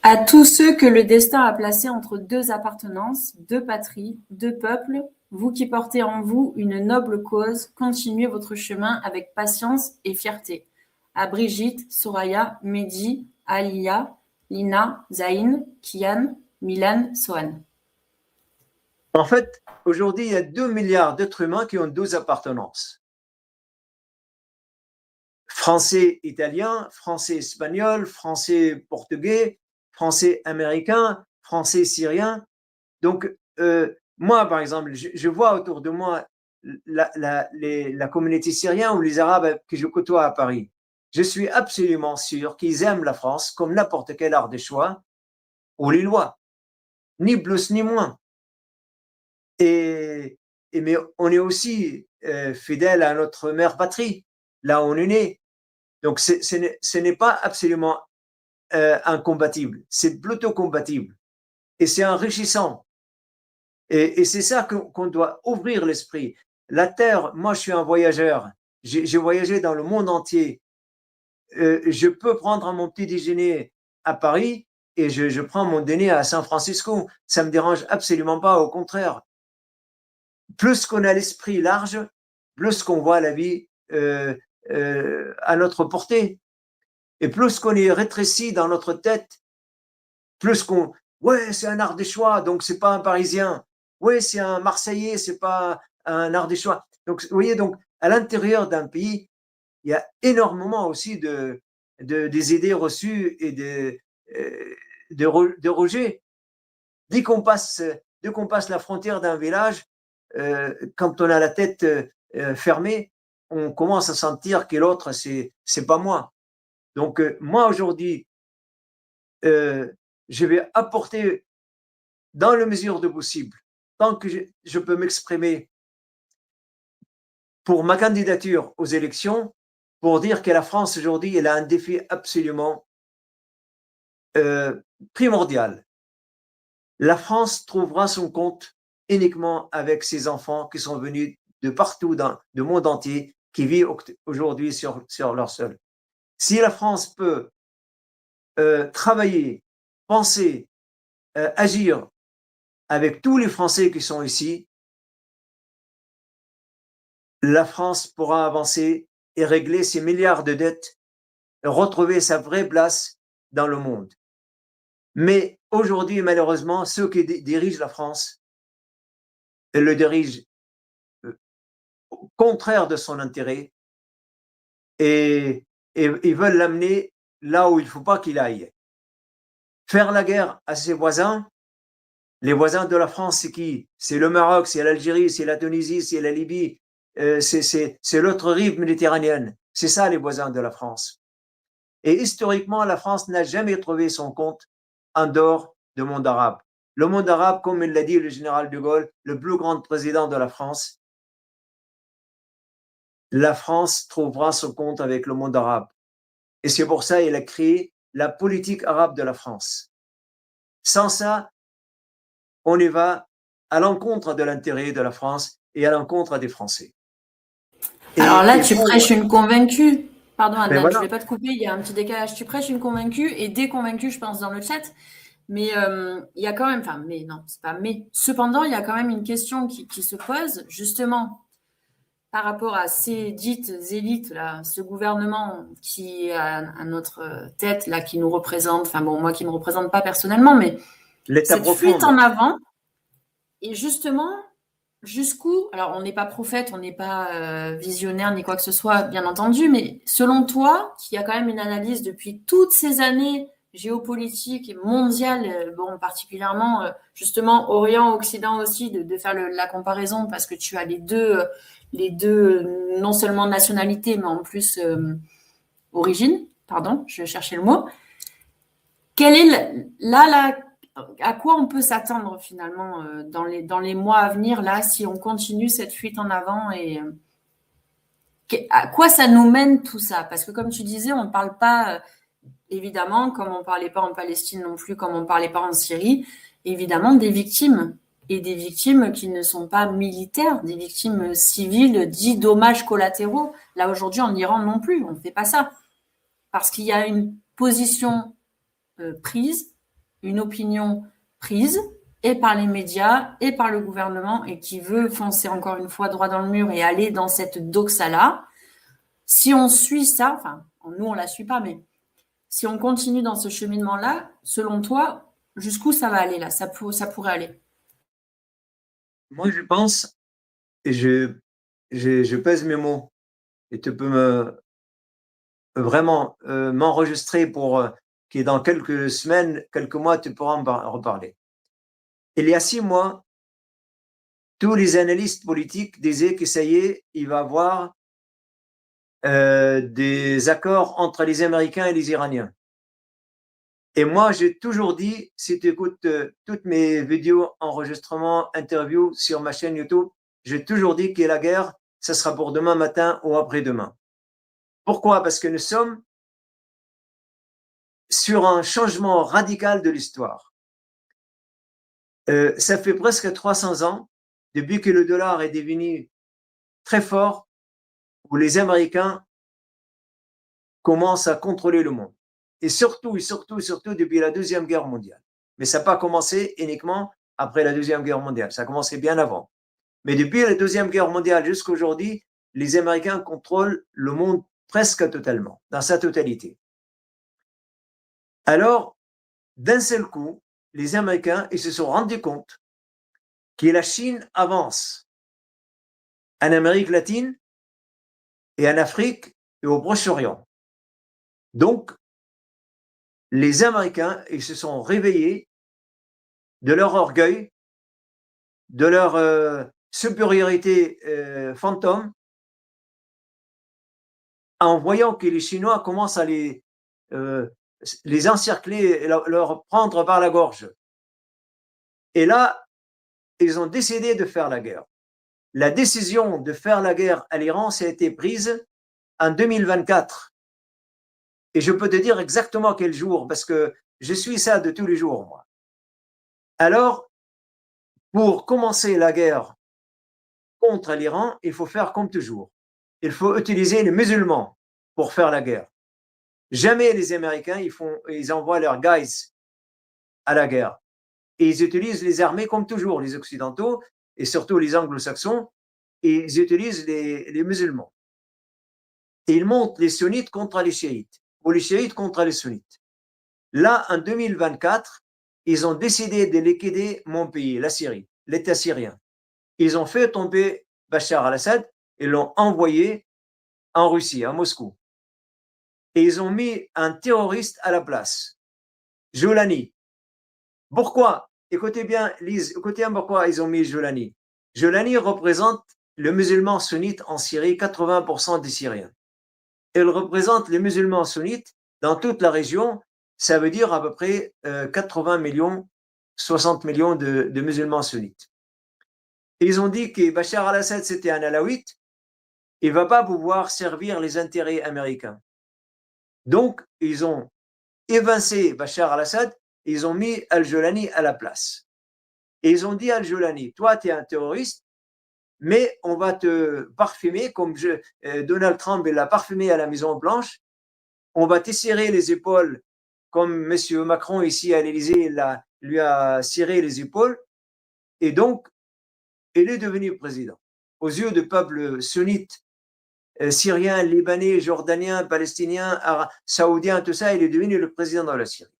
À tous ceux que le destin a placés entre deux appartenances, deux patries, deux peuples, vous qui portez en vous une noble cause, continuez votre chemin avec patience et fierté. À Brigitte, Soraya, Mehdi, Alia, Lina, Zayn, Kian, Milan, Sohan. En fait, aujourd'hui, il y a 2 milliards d'êtres humains qui ont 12 appartenances. Français, italien, français, espagnol, français, portugais, français, américain, français, syrien. Donc, moi, par exemple, je vois autour de moi la communauté syrienne ou les Arabes que je côtoie à Paris. Je suis absolument sûr qu'ils aiment la France comme n'importe quel art de choix ou les lois, ni plus ni moins. Mais on est aussi fidèle à notre mère patrie, là où on est né. Donc, ce n'est pas absolument incompatible, c'est plutôt compatible. Et c'est enrichissant. Et c'est ça qu'on doit ouvrir l'esprit. La Terre, moi je suis un voyageur, j'ai voyagé dans le monde entier. Je peux prendre mon petit déjeuner à Paris et je prends mon dîner à San Francisco. Ça me dérange absolument pas, au contraire. Plus qu'on a l'esprit large, plus qu'on voit la vie à notre portée. Et plus qu'on est rétréci dans notre tête, plus qu'on, ouais, c'est un Ardéchois, donc c'est pas un Parisien. Ouais, c'est un Marseillais, c'est pas un Ardéchois. Donc, vous voyez, donc, à l'intérieur d'un pays, il y a énormément aussi des idées reçues et de rejet. Dès qu'on passe la frontière d'un village, quand on a la tête fermée, on commence à sentir que l'autre, c'est pas moi. Donc, moi, aujourd'hui, je vais apporter, dans la mesure de possible, tant que je peux m'exprimer pour ma candidature aux élections, pour dire que la France, aujourd'hui, elle a un défi absolument primordial. La France trouvera son compte uniquement avec ses enfants qui sont venus de partout dans le monde entier, qui vivent aujourd'hui sur leur sol. Si la France peut travailler, penser, agir avec tous les Français qui sont ici, la France pourra avancer et régler ses milliards de dettes, et retrouver sa vraie place dans le monde. Mais aujourd'hui, malheureusement, ceux qui dirigent la France le dirigent au contraire de son intérêt et ils veulent l'amener là où il ne faut pas qu'il aille. Faire la guerre à ses voisins. Les voisins de la France, c'est qui? C'est le Maroc, c'est l'Algérie, c'est la Tunisie, c'est la Libye, c'est l'autre rive méditerranéenne. C'est ça les voisins de la France. Et historiquement, la France n'a jamais trouvé son compte en dehors du monde arabe. Le monde arabe, comme il l'a dit le général de Gaulle, le plus grand président de la France trouvera son compte avec le monde arabe. Et c'est pour ça qu'il a créé la politique arabe de la France. Sans ça, on y va à l'encontre de l'intérêt de la France et à l'encontre des Français. Alors là, tu prêches une convaincue. Pardon, Mais Adnan, je voilà, ne vais pas te couper, il y a un petit décalage. Tu prêches une convaincue et déconvaincue, je pense, dans le chat. Mais il y a quand même, enfin, mais non, c'est pas mais. Cependant, il y a quand même une question qui se pose, justement, par rapport à ces dites élites, là, ce gouvernement qui est à notre tête, là, qui nous représente, enfin bon, moi qui ne me représente pas personnellement, mais l'état cette profond, fuite en avant, et justement, jusqu'où, alors on n'est pas prophète, on n'est pas visionnaire ni quoi que ce soit, bien entendu, mais selon toi, qui a quand même une analyse depuis toutes ces années géopolitique et mondiale, bon, particulièrement justement Orient-Occident aussi, de faire la comparaison parce que tu as les deux non seulement nationalités, mais en plus origine, pardon, je cherchais le mot. Quelle est à quoi on peut s'attendre finalement dans les mois à venir, là, si on continue cette fuite en avant et à quoi ça nous mène tout ça? Parce que comme tu disais, on ne parle pas, évidemment, comme on ne parlait pas en Palestine non plus, comme on ne parlait pas en Syrie, évidemment des victimes. Et des victimes qui ne sont pas militaires, des victimes civiles, dits dommages collatéraux. Là, aujourd'hui, en Iran non plus, on ne fait pas ça. Parce qu'il y a une position prise, une opinion prise, et par les médias, et par le gouvernement, et qui veut foncer encore une fois droit dans le mur et aller dans cette doxa-là. Si on suit ça, enfin, nous, on ne la suit pas, mais si on continue dans ce cheminement-là, selon toi, jusqu'où ça va aller là? Ça pourrait aller. moi je pense, et je pèse mes mots, et tu peux vraiment m'enregistrer pour que dans quelques semaines, quelques mois, tu pourras en reparler. Il y a 6 mois, tous les analystes politiques disaient que ça y est, il va y avoir des accords entre les Américains et les Iraniens. Et moi, j'ai toujours dit, si tu écoutes toutes mes vidéos, enregistrements, interviews sur ma chaîne YouTube, j'ai toujours dit que la guerre, ça sera pour demain matin ou après-demain. Pourquoi? Parce que nous sommes sur un changement radical de l'histoire. Ça fait presque 300 ans, depuis que le dollar est devenu très fort, où les Américains commencent à contrôler le monde. Et surtout depuis la Deuxième Guerre mondiale. Mais ça n'a pas commencé uniquement après la Deuxième Guerre mondiale, ça a commencé bien avant. Mais depuis la Deuxième Guerre mondiale jusqu'à aujourd'hui, les Américains contrôlent le monde presque totalement, dans sa totalité. Alors, d'un seul coup, les Américains ils se sont rendus compte que la Chine avance en Amérique latine et en Afrique et au Proche-Orient. Donc, les Américains ils se sont réveillés de leur orgueil, de leur supériorité fantôme, en voyant que les Chinois commencent à les encercler et leur prendre par la gorge. Et là, ils ont décidé de faire la guerre. La décision de faire la guerre à l'Iran, ça a été prise en 2024. Et je peux te dire exactement quel jour, parce que je suis ça de tous les jours, moi. Alors, pour commencer la guerre contre l'Iran, il faut faire comme toujours. Il faut utiliser les musulmans pour faire la guerre. Jamais les Américains, ils envoient leurs guys à la guerre. Et ils utilisent les armées comme toujours, les Occidentaux, et surtout les Anglo-Saxons, et ils utilisent les musulmans. Et ils montent les sunnites contre les chiites, ou les chiites contre les sunnites. Là, en 2024, ils ont décidé de liquider mon pays, la Syrie, l'État syrien. Ils ont fait tomber Bachar al-Assad et l'ont envoyé en Russie, à Moscou. Et ils ont mis un terroriste à la place, Jolani. Pourquoi? Écoutez bien, Lise, écoutez bien pourquoi ils ont mis Jolani. Jolani représente le musulman sunnite en Syrie, 80% des Syriens. Il représente les musulmans sunnites dans toute la région, ça veut dire à peu près 80 millions, 60 millions de musulmans sunnites. Et ils ont dit que Bachar al-Assad, c'était un alawite, il ne va pas pouvoir servir les intérêts américains. Donc, ils ont évincé Bachar al-Assad et ils ont mis al-Jolani à la place. Et ils ont dit à al-Jolani, toi, tu es un terroriste, mais on va te parfumer comme Donald Trump l'a parfumé à la Maison Blanche. On va t'esserrer les épaules comme M. Macron ici à l'Élysée lui a serré les épaules. Et donc, il est devenu président. Aux yeux du peuple sunnite, syrien, libanais, jordanien, palestinien, saoudien, tout ça, il est devenu le président de la Syrie.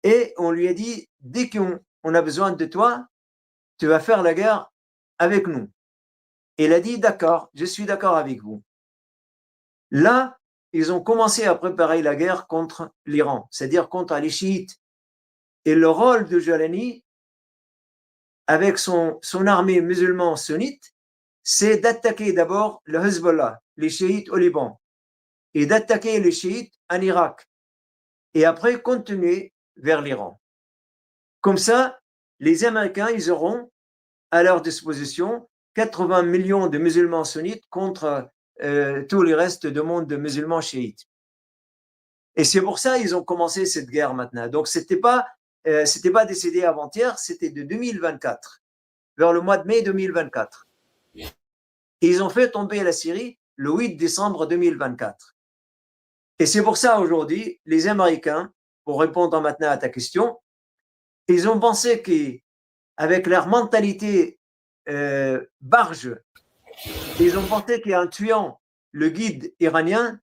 Et on lui a dit, dès qu'on a besoin de toi, tu vas faire la guerre avec nous. Et il a dit, d'accord, je suis d'accord avec vous. Là, ils ont commencé à préparer la guerre contre l'Iran, c'est-à-dire contre les chiites. Et le rôle de Jalani, avec son armée musulmane sunnite, c'est d'attaquer d'abord le Hezbollah, les chiites au Liban, et d'attaquer les chiites en Irak, et après continuer vers l'Iran. Comme ça, les Américains, ils auront à leur disposition 80 millions de musulmans sunnites contre tous les restes du monde de musulmans chiites. Et c'est pour ça qu'ils ont commencé cette guerre maintenant. Donc, c'était pas décidé avant-hier, c'était de 2024, vers le mois de mai 2024. Et ils ont fait tomber la Syrie le 8 décembre 2024. Et c'est pour ça aujourd'hui, les Américains, pour répondre maintenant à ta question, ils ont pensé qu'avec leur mentalité barge, ils ont pensé qu'en tuant le guide iranien,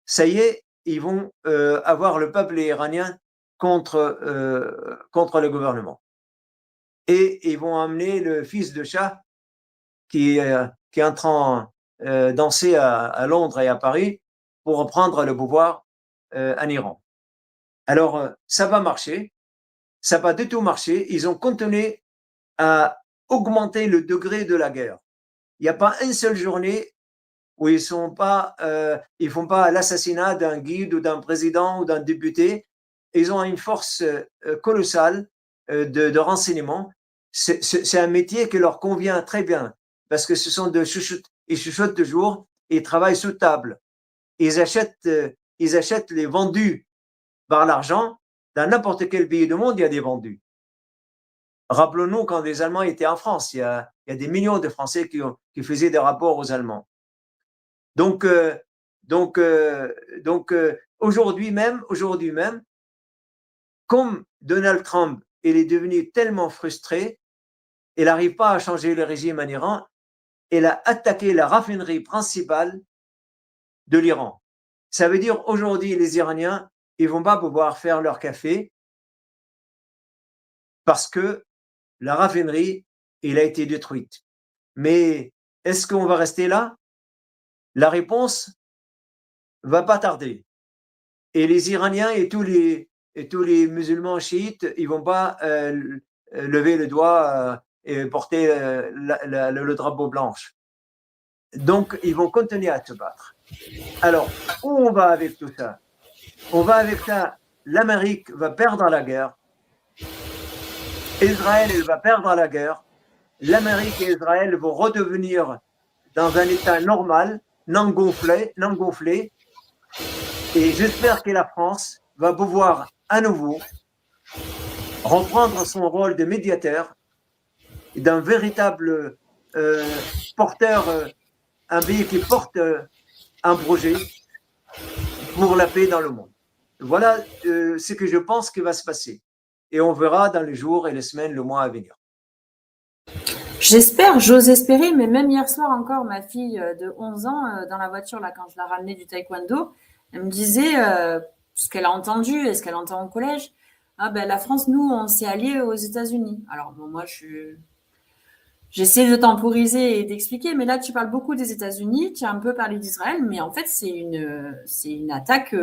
ça y est, ils vont avoir le peuple iranien contre le gouvernement. Et ils vont amener le fils de Shah qui est en train de danser à Londres et à Paris pour reprendre le pouvoir en Iran. Alors, ça va marcher. Ça n'a pas du tout marché. Ils ont continué à augmenter le degré de la guerre. Il n'y a pas une seule journée où ils font pas l'assassinat d'un guide ou d'un président ou d'un député. Ils ont une force colossale de renseignement. C'est un métier qui leur convient très bien parce que ce sont ils chuchotent toujours, ils travaillent sous table. Ils achètent les vendus par l'argent. Dans n'importe quel pays du monde, il y a des vendus. Rappelons-nous quand les Allemands étaient en France, il y a des millions de Français qui faisaient des rapports aux Allemands. Donc aujourd'hui même, comme Donald Trump, il est devenu tellement frustré, il n'arrive pas à changer le régime en Iran, il a attaqué la raffinerie principale de l'Iran. Ça veut dire aujourd'hui, les Iraniens, ils vont pas pouvoir faire leur café parce que la raffinerie, elle a été détruite. Mais est-ce qu'on va rester là? La réponse va pas tarder. Et les Iraniens et tous les musulmans chiites, ils vont pas lever le doigt et porter le drapeau blanche. Donc, ils vont continuer à se battre. Alors, où on va avec tout ça? On va avec ça, l'Amérique va perdre la guerre, Israël elle va perdre la guerre, l'Amérique et Israël vont redevenir dans un état normal, non gonflé, et j'espère que la France va pouvoir à nouveau reprendre son rôle de médiateur, d'un véritable porteur, un pays qui porte un projet pour la paix dans le monde. Voilà ce que je pense qui va se passer. Et on verra dans les jours et les semaines, le mois à venir. J'espère, j'ose espérer, mais même hier soir encore, ma fille de 11 ans, dans la voiture, là, quand je la ramenais du taekwondo, elle me disait ce qu'elle a entendu et ce qu'elle entend au collège. Ah ben la France, nous, on s'est alliés aux États-Unis. Alors bon, moi, j'essaie de temporiser et d'expliquer, mais là, tu parles beaucoup des États-Unis, tu as un peu parlé d'Israël, mais en fait, c'est une attaque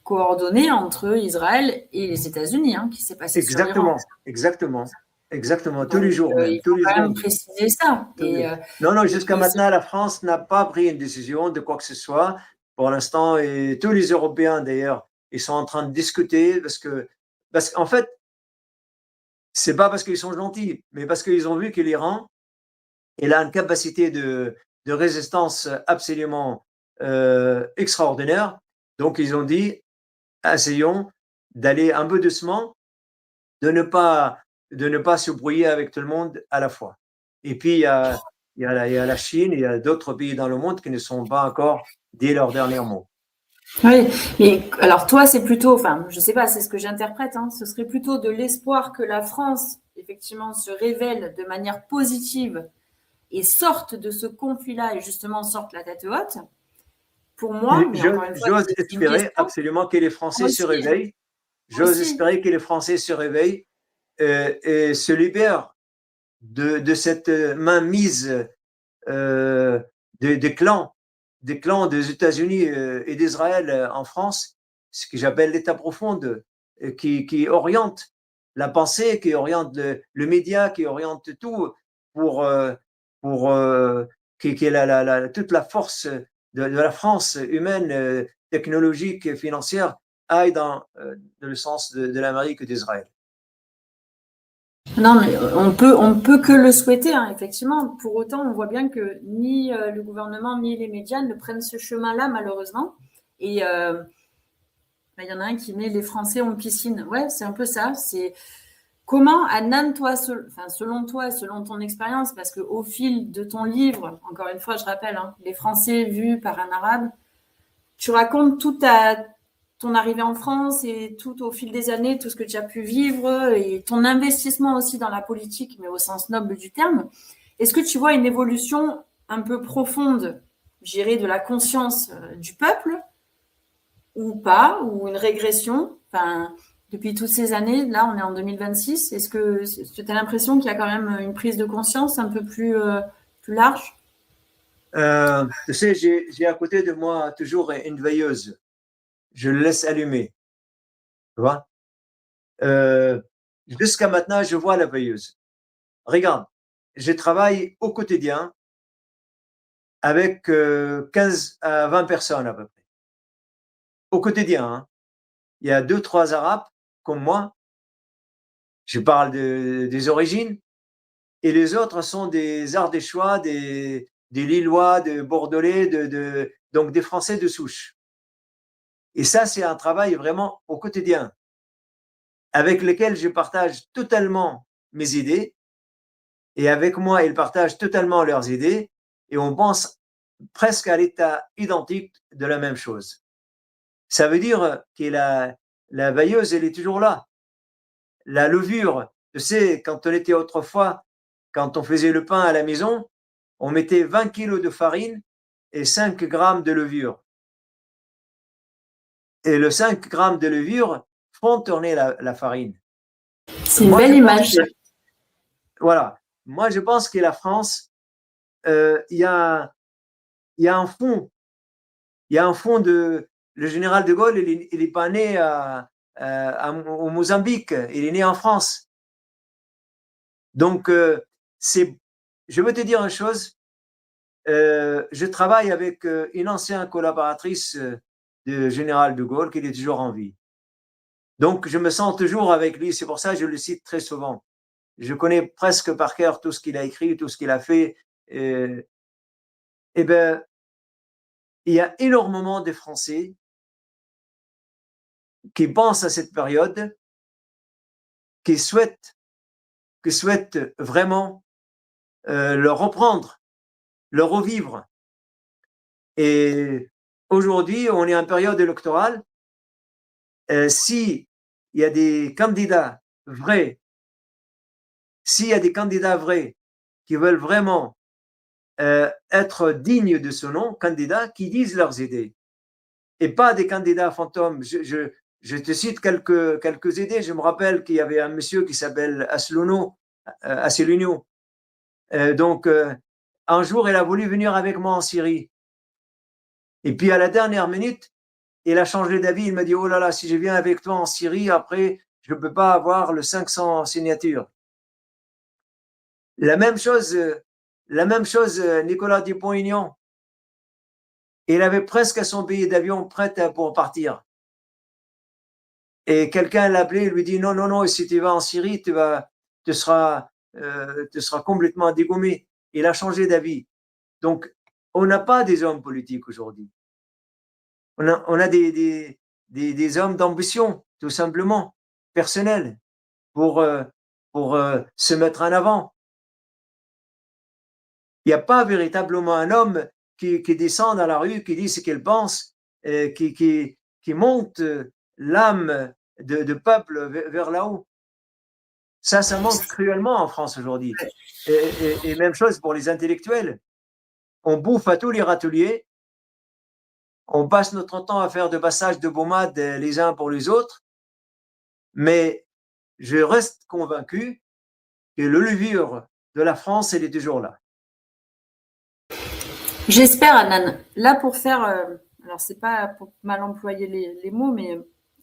coordonnée entre Israël et les États-Unis qui s'est passée sur l'Iran. Exactement. Donc, Tous les jours. Il faut quand même préciser ça. Non, jusqu'à maintenant, la France n'a pas pris une décision de quoi que ce soit. Pour l'instant, et tous les Européens, d'ailleurs, ils sont en train de discuter parce qu'en fait, c'est pas parce qu'ils sont gentils, mais parce qu'ils ont vu que l'Iran, il a une capacité de résistance absolument extraordinaire. Donc, ils ont dit, essayons d'aller un peu doucement, de ne pas se brouiller avec tout le monde à la fois. Et puis, il il y a la Chine, il y a d'autres pays dans le monde qui ne sont pas encore dit leur dernier mot. Oui, mais alors toi, c'est plutôt, enfin, je sais pas, c'est ce que j'interprète, hein, ce serait plutôt de l'espoir que la France, effectivement, se révèle de manière positive et sorte de ce conflit-là et justement sorte la tête haute. Pour moi, mais encore une fois, J'ose c'est une espérer question. absolument que les Moi Français se aussi, réveillent. moi J'ose aussi. espérer que les Français se réveillent et se libèrent de cette mainmise des clans des États-Unis et d'Israël en France, ce que j'appelle l'État profond, qui oriente la pensée, qui oriente le média, qui oriente tout pour, pour que toute la force de la France humaine, technologique et financière aille dans le sens de l'Amérique et d'Israël. Non, mais on peut que le souhaiter, hein, effectivement. Pour autant, on voit bien que ni le gouvernement ni les médias ne prennent ce chemin-là, malheureusement. Et y en a un qui met les Français ont piscine. Ouais, c'est un peu ça. C'est comment, Adnan, toi, selon toi, selon ton expérience, parce qu'au fil de ton livre, encore une fois, je rappelle, hein, les Français vus par un Arabe, tu racontes toute ton arrivée en France et tout au fil des années, tout ce que tu as pu vivre et ton investissement aussi dans la politique, mais au sens noble du terme. Est-ce que tu vois une évolution un peu profonde, j'irais, de la conscience du peuple ou pas, ou une régression? Enfin, depuis toutes ces années, là, on est en 2026. Est-ce que tu as l'impression qu'il y a quand même une prise de conscience un peu plus large? Tu sais, j'ai à côté de moi toujours une veilleuse. Je le laisse allumer. Tu vois? Jusqu'à maintenant, je vois la veilleuse. Regarde, je travaille au quotidien avec 15 à 20 personnes à peu près. Au quotidien, hein. Il y a 2-3 Arabes comme moi. Je parle des origines. Et les autres sont des Ardéchois, des Lillois, des Bordelais, donc des Français de souche. Et ça, c'est un travail vraiment au quotidien, avec lesquels je partage totalement mes idées, et avec moi, ils partagent totalement leurs idées, et on pense presque à l'état identique de la même chose. Ça veut dire que la veilleuse, elle est toujours là. La levure, tu sais, quand on était autrefois, quand on faisait le pain à la maison, on mettait 20 kilos de farine et 5 grammes de levure. Et le 5 grammes de levure font tourner la farine. C'est une Moi, belle je pense image. que, voilà. Moi, je pense que la France, il y a un fond. Il y a un fond de. Le général de Gaulle, il est pas né au Mozambique, il est né en France. Donc, je veux te dire une chose. Je travaille avec une ancienne collaboratrice du général de Gaulle qui est toujours en vie. Donc, je me sens toujours avec lui. C'est pour ça que je le cite très souvent. Je connais presque par cœur tout ce qu'il a écrit, tout ce qu'il a fait. Eh bien, il y a énormément de Français qui pensent à cette période, qui souhaitent vraiment le reprendre, le revivre. Et aujourd'hui, on est en période électorale. Si il y a des candidats vrais, s'il y a des candidats vrais qui veulent vraiment être dignes de ce nom, candidats qui disent leurs idées, et pas des candidats fantômes. Je te cite quelques idées. Je me rappelle qu'il y avait un monsieur qui s'appelle Asselineau. Donc, un jour, il a voulu venir avec moi en Syrie. Et puis, à la dernière minute, il a changé d'avis. Il m'a dit, oh là là, si je viens avec toi en Syrie, après, je ne peux pas avoir le 500 signatures. La même chose, Nicolas Dupont-Aignan. Il avait presque son billet d'avion prêt pour partir. Et quelqu'un l'a appelé et lui dit, non, non, non, si tu vas en Syrie, tu seras complètement dégommé. Il a changé d'avis. Donc, on n'a pas des hommes politiques aujourd'hui. On a des hommes d'ambition, tout simplement, personnels, pour se mettre en avant. Il n'y a pas véritablement un homme qui descend dans la rue, qui dit ce qu'il pense, qui monte l'âme de peuple vers là-haut. Ça manque cruellement en France aujourd'hui. Et même chose pour les intellectuels. On bouffe à tous les râteliers, on passe notre temps à faire de passage de pommade les uns pour les autres, mais je reste convaincu que le levure de la France, elle est toujours là. J'espère, Adnan. Là, pour faire, alors c'est pas pour mal employer les mots, mais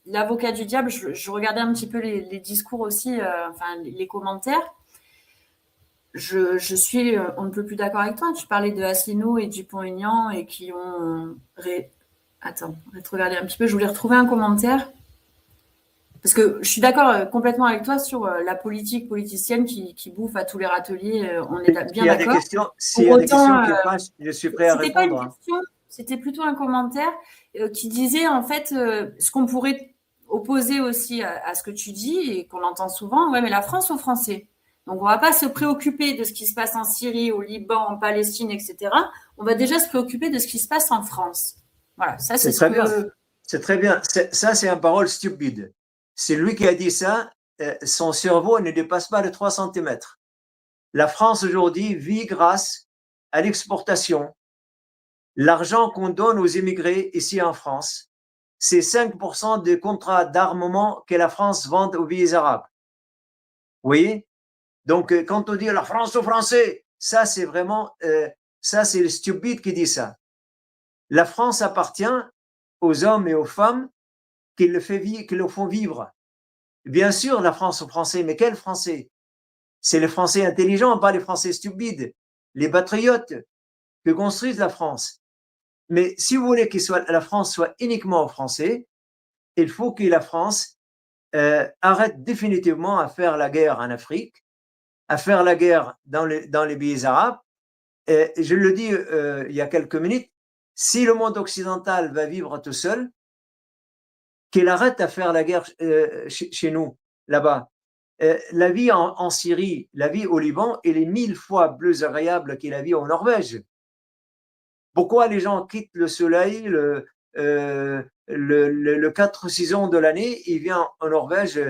l'avocat du diable, je regardais un petit peu les discours aussi, enfin les commentaires. Je suis on ne peut plus d'accord avec toi. Tu parlais de Asselineau et Dupont-Aignan et qui ont Attends, on va te regarder un petit peu. Je voulais retrouver un commentaire. Parce que je suis d'accord complètement avec toi sur la politique politicienne qui bouffe à tous les râteliers. On est bien d'accord. S'il y a des questions qui fâchent, je suis prêt à répondre. C'était pas une question, c'était plutôt un commentaire qui disait en fait ce qu'on pourrait opposer aussi à ce que tu dis et qu'on entend souvent. Ouais, mais la France aux Français. Donc on va pas se préoccuper de ce qui se passe en Syrie, au Liban, en Palestine, etc. On va déjà se préoccuper de ce qui se passe en France. Voilà, ça c'est très bien. C'est très bien. Ça, c'est une parole stupide. C'est lui qui a dit ça. Son cerveau ne dépasse pas de 3 cm. La France aujourd'hui vit grâce à l'exportation. L'argent qu'on donne aux immigrés ici en France, c'est 5% des contrats d'armement que la France vend aux pays arabes. Vous voyez? Donc, quand on dit la France aux Français, ça c'est vraiment, ça c'est le stupide qui dit ça. La France appartient aux hommes et aux femmes qui le font vivre. Bien sûr, la France aux Français, mais quels Français? C'est les Français intelligents, pas les Français stupides, les patriotes que construisent la France. Mais si vous voulez que la France soit uniquement aux Français, il faut que la France arrête définitivement à faire la guerre en Afrique, à faire la guerre dans les pays arabes. Et je le dis il y a quelques minutes, si le monde occidental va vivre tout seul, qu'il arrête à faire la guerre chez nous, là-bas. La vie en Syrie, la vie au Liban, elle est 1000 fois plus agréable que la vie en Norvège. Pourquoi les gens quittent le soleil le 4 saisons de l'année, ils viennent en Norvège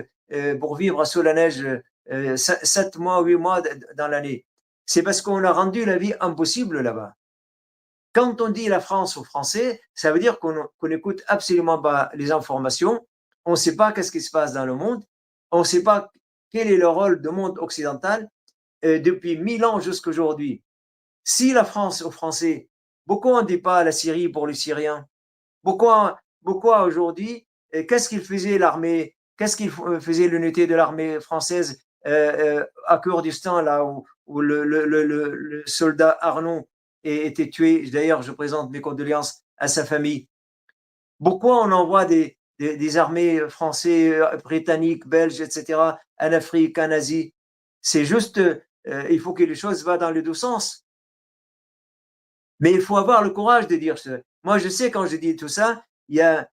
pour vivre sous la neige 7 mois, 8 mois dans l'année? C'est parce qu'on a rendu la vie impossible là-bas. Quand on dit la France aux Français, ça veut dire qu'on n'écoute absolument pas les informations, on ne sait pas qu'est-ce qui se passe dans le monde, on ne sait pas quel est le rôle du monde occidental depuis 1000 ans jusqu'à aujourd'hui. Si la France aux Français, pourquoi on ne dit pas la Syrie pour les Syriens? Pourquoi aujourd'hui, qu'est-ce qu'il faisait l'armée, qu'est-ce qu'il faisait l'unité de l'armée française à Kurdistan, là où le soldat Arnaud été tué? D'ailleurs, je présente mes condoléances à sa famille. Pourquoi on envoie des armées françaises, britanniques, belges, etc., en Afrique, en Asie? C'est juste, il faut que les choses vont dans les deux sens. Mais il faut avoir le courage de dire ça. Moi, je sais, quand je dis tout ça, il y a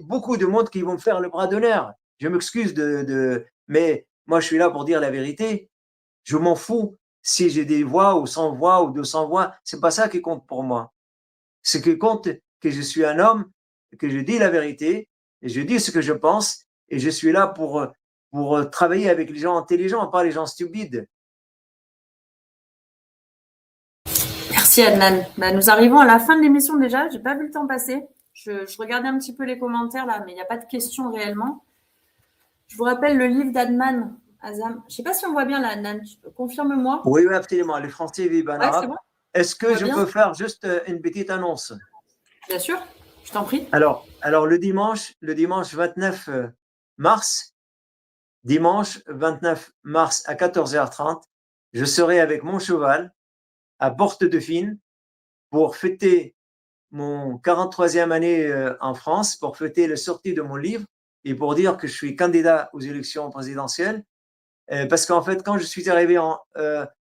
beaucoup de monde qui vont me faire le bras d'honneur. Je m'excuse mais moi, je suis là pour dire la vérité. Je m'en fous si j'ai des voix ou 100 voix ou 200 voix. C'est pas ça qui compte pour moi. Ce qui compte, que je suis un homme, que je dis la vérité et je dis ce que je pense et je suis là pour travailler avec les gens intelligents, pas les gens stupides. Merci Adnan. Nous arrivons à la fin de l'émission déjà. J'ai pas vu le temps passer. Je regardais un petit peu les commentaires là, mais il n'y a pas de questions réellement. Je vous rappelle le livre d'Adnan Azam. Je ne sais pas si on voit bien là, Adnan. Confirme-moi. Oui, absolument. Les Français vivent en arabe. Bon. Est-ce que je peux faire juste une petite annonce? Bien sûr, je t'en prie. Alors le dimanche 29 mars, dimanche 29 mars à 14h30, je serai avec mon cheval à Porte-Dauphine pour fêter mon 43e année en France, pour fêter la sortie de mon livre et pour dire que je suis candidat aux élections présidentielles. Parce qu'en fait, quand je suis arrivé,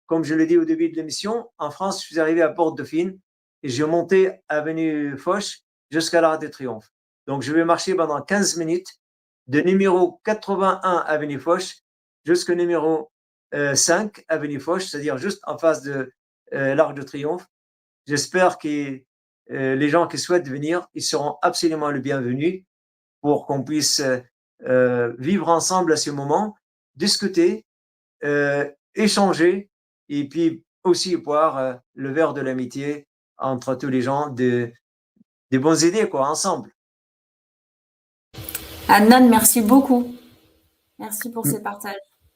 comme je l'ai dit au début de l'émission, en France, je suis arrivé à Porte-Dauphine et j'ai monté avenue Foch jusqu'à l'Arc de Triomphe. Donc, je vais marcher pendant 15 minutes de numéro 81 avenue Foch jusqu'au numéro 5 avenue Foch, c'est-à-dire juste en face de l'Arc de Triomphe. J'espère que les gens qui souhaitent venir, ils seront absolument les bienvenus pour qu'on puisse vivre ensemble à ce moment, discuter, échanger et puis aussi boire le verre de l'amitié entre tous les gens, des bonnes idées, quoi, ensemble. Adnan, merci beaucoup. Merci pour ces partages.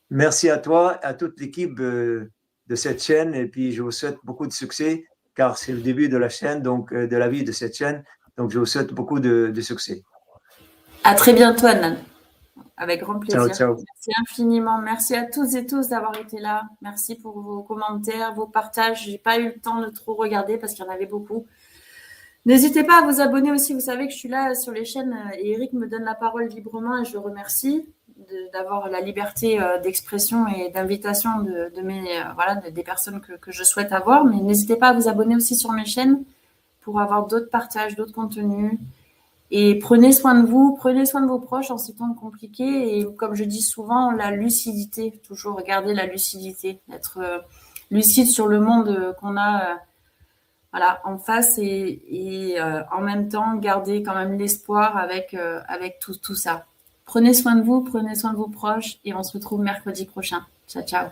Merci à toi, à toute l'équipe de cette chaîne, et puis je vous souhaite beaucoup de succès, car c'est le début de la chaîne, donc de la vie de cette chaîne. Donc je vous souhaite beaucoup de succès. À très bientôt, Adnan. Avec grand plaisir. Ciao, ciao. Merci infiniment. Merci à tous et tous d'avoir été là. Merci pour vos commentaires, vos partages. J'ai pas eu le temps de trop regarder parce qu'il y en avait beaucoup. N'hésitez pas à vous abonner aussi. Vous savez que je suis là sur les chaînes et Eric me donne la parole librement et je le remercie d'avoir la liberté d'expression et d'invitation des personnes que je souhaite avoir. Mais n'hésitez pas à vous abonner aussi sur mes chaînes pour avoir d'autres partages, d'autres contenus. Et prenez soin de vous, prenez soin de vos proches en ces temps compliqués. Et comme je dis souvent, la lucidité, toujours garder la lucidité, être lucide sur le monde qu'on a en face et en même temps garder quand même l'espoir avec tout ça. Prenez soin de vous, prenez soin de vos proches et on se retrouve mercredi prochain. Ciao, ciao.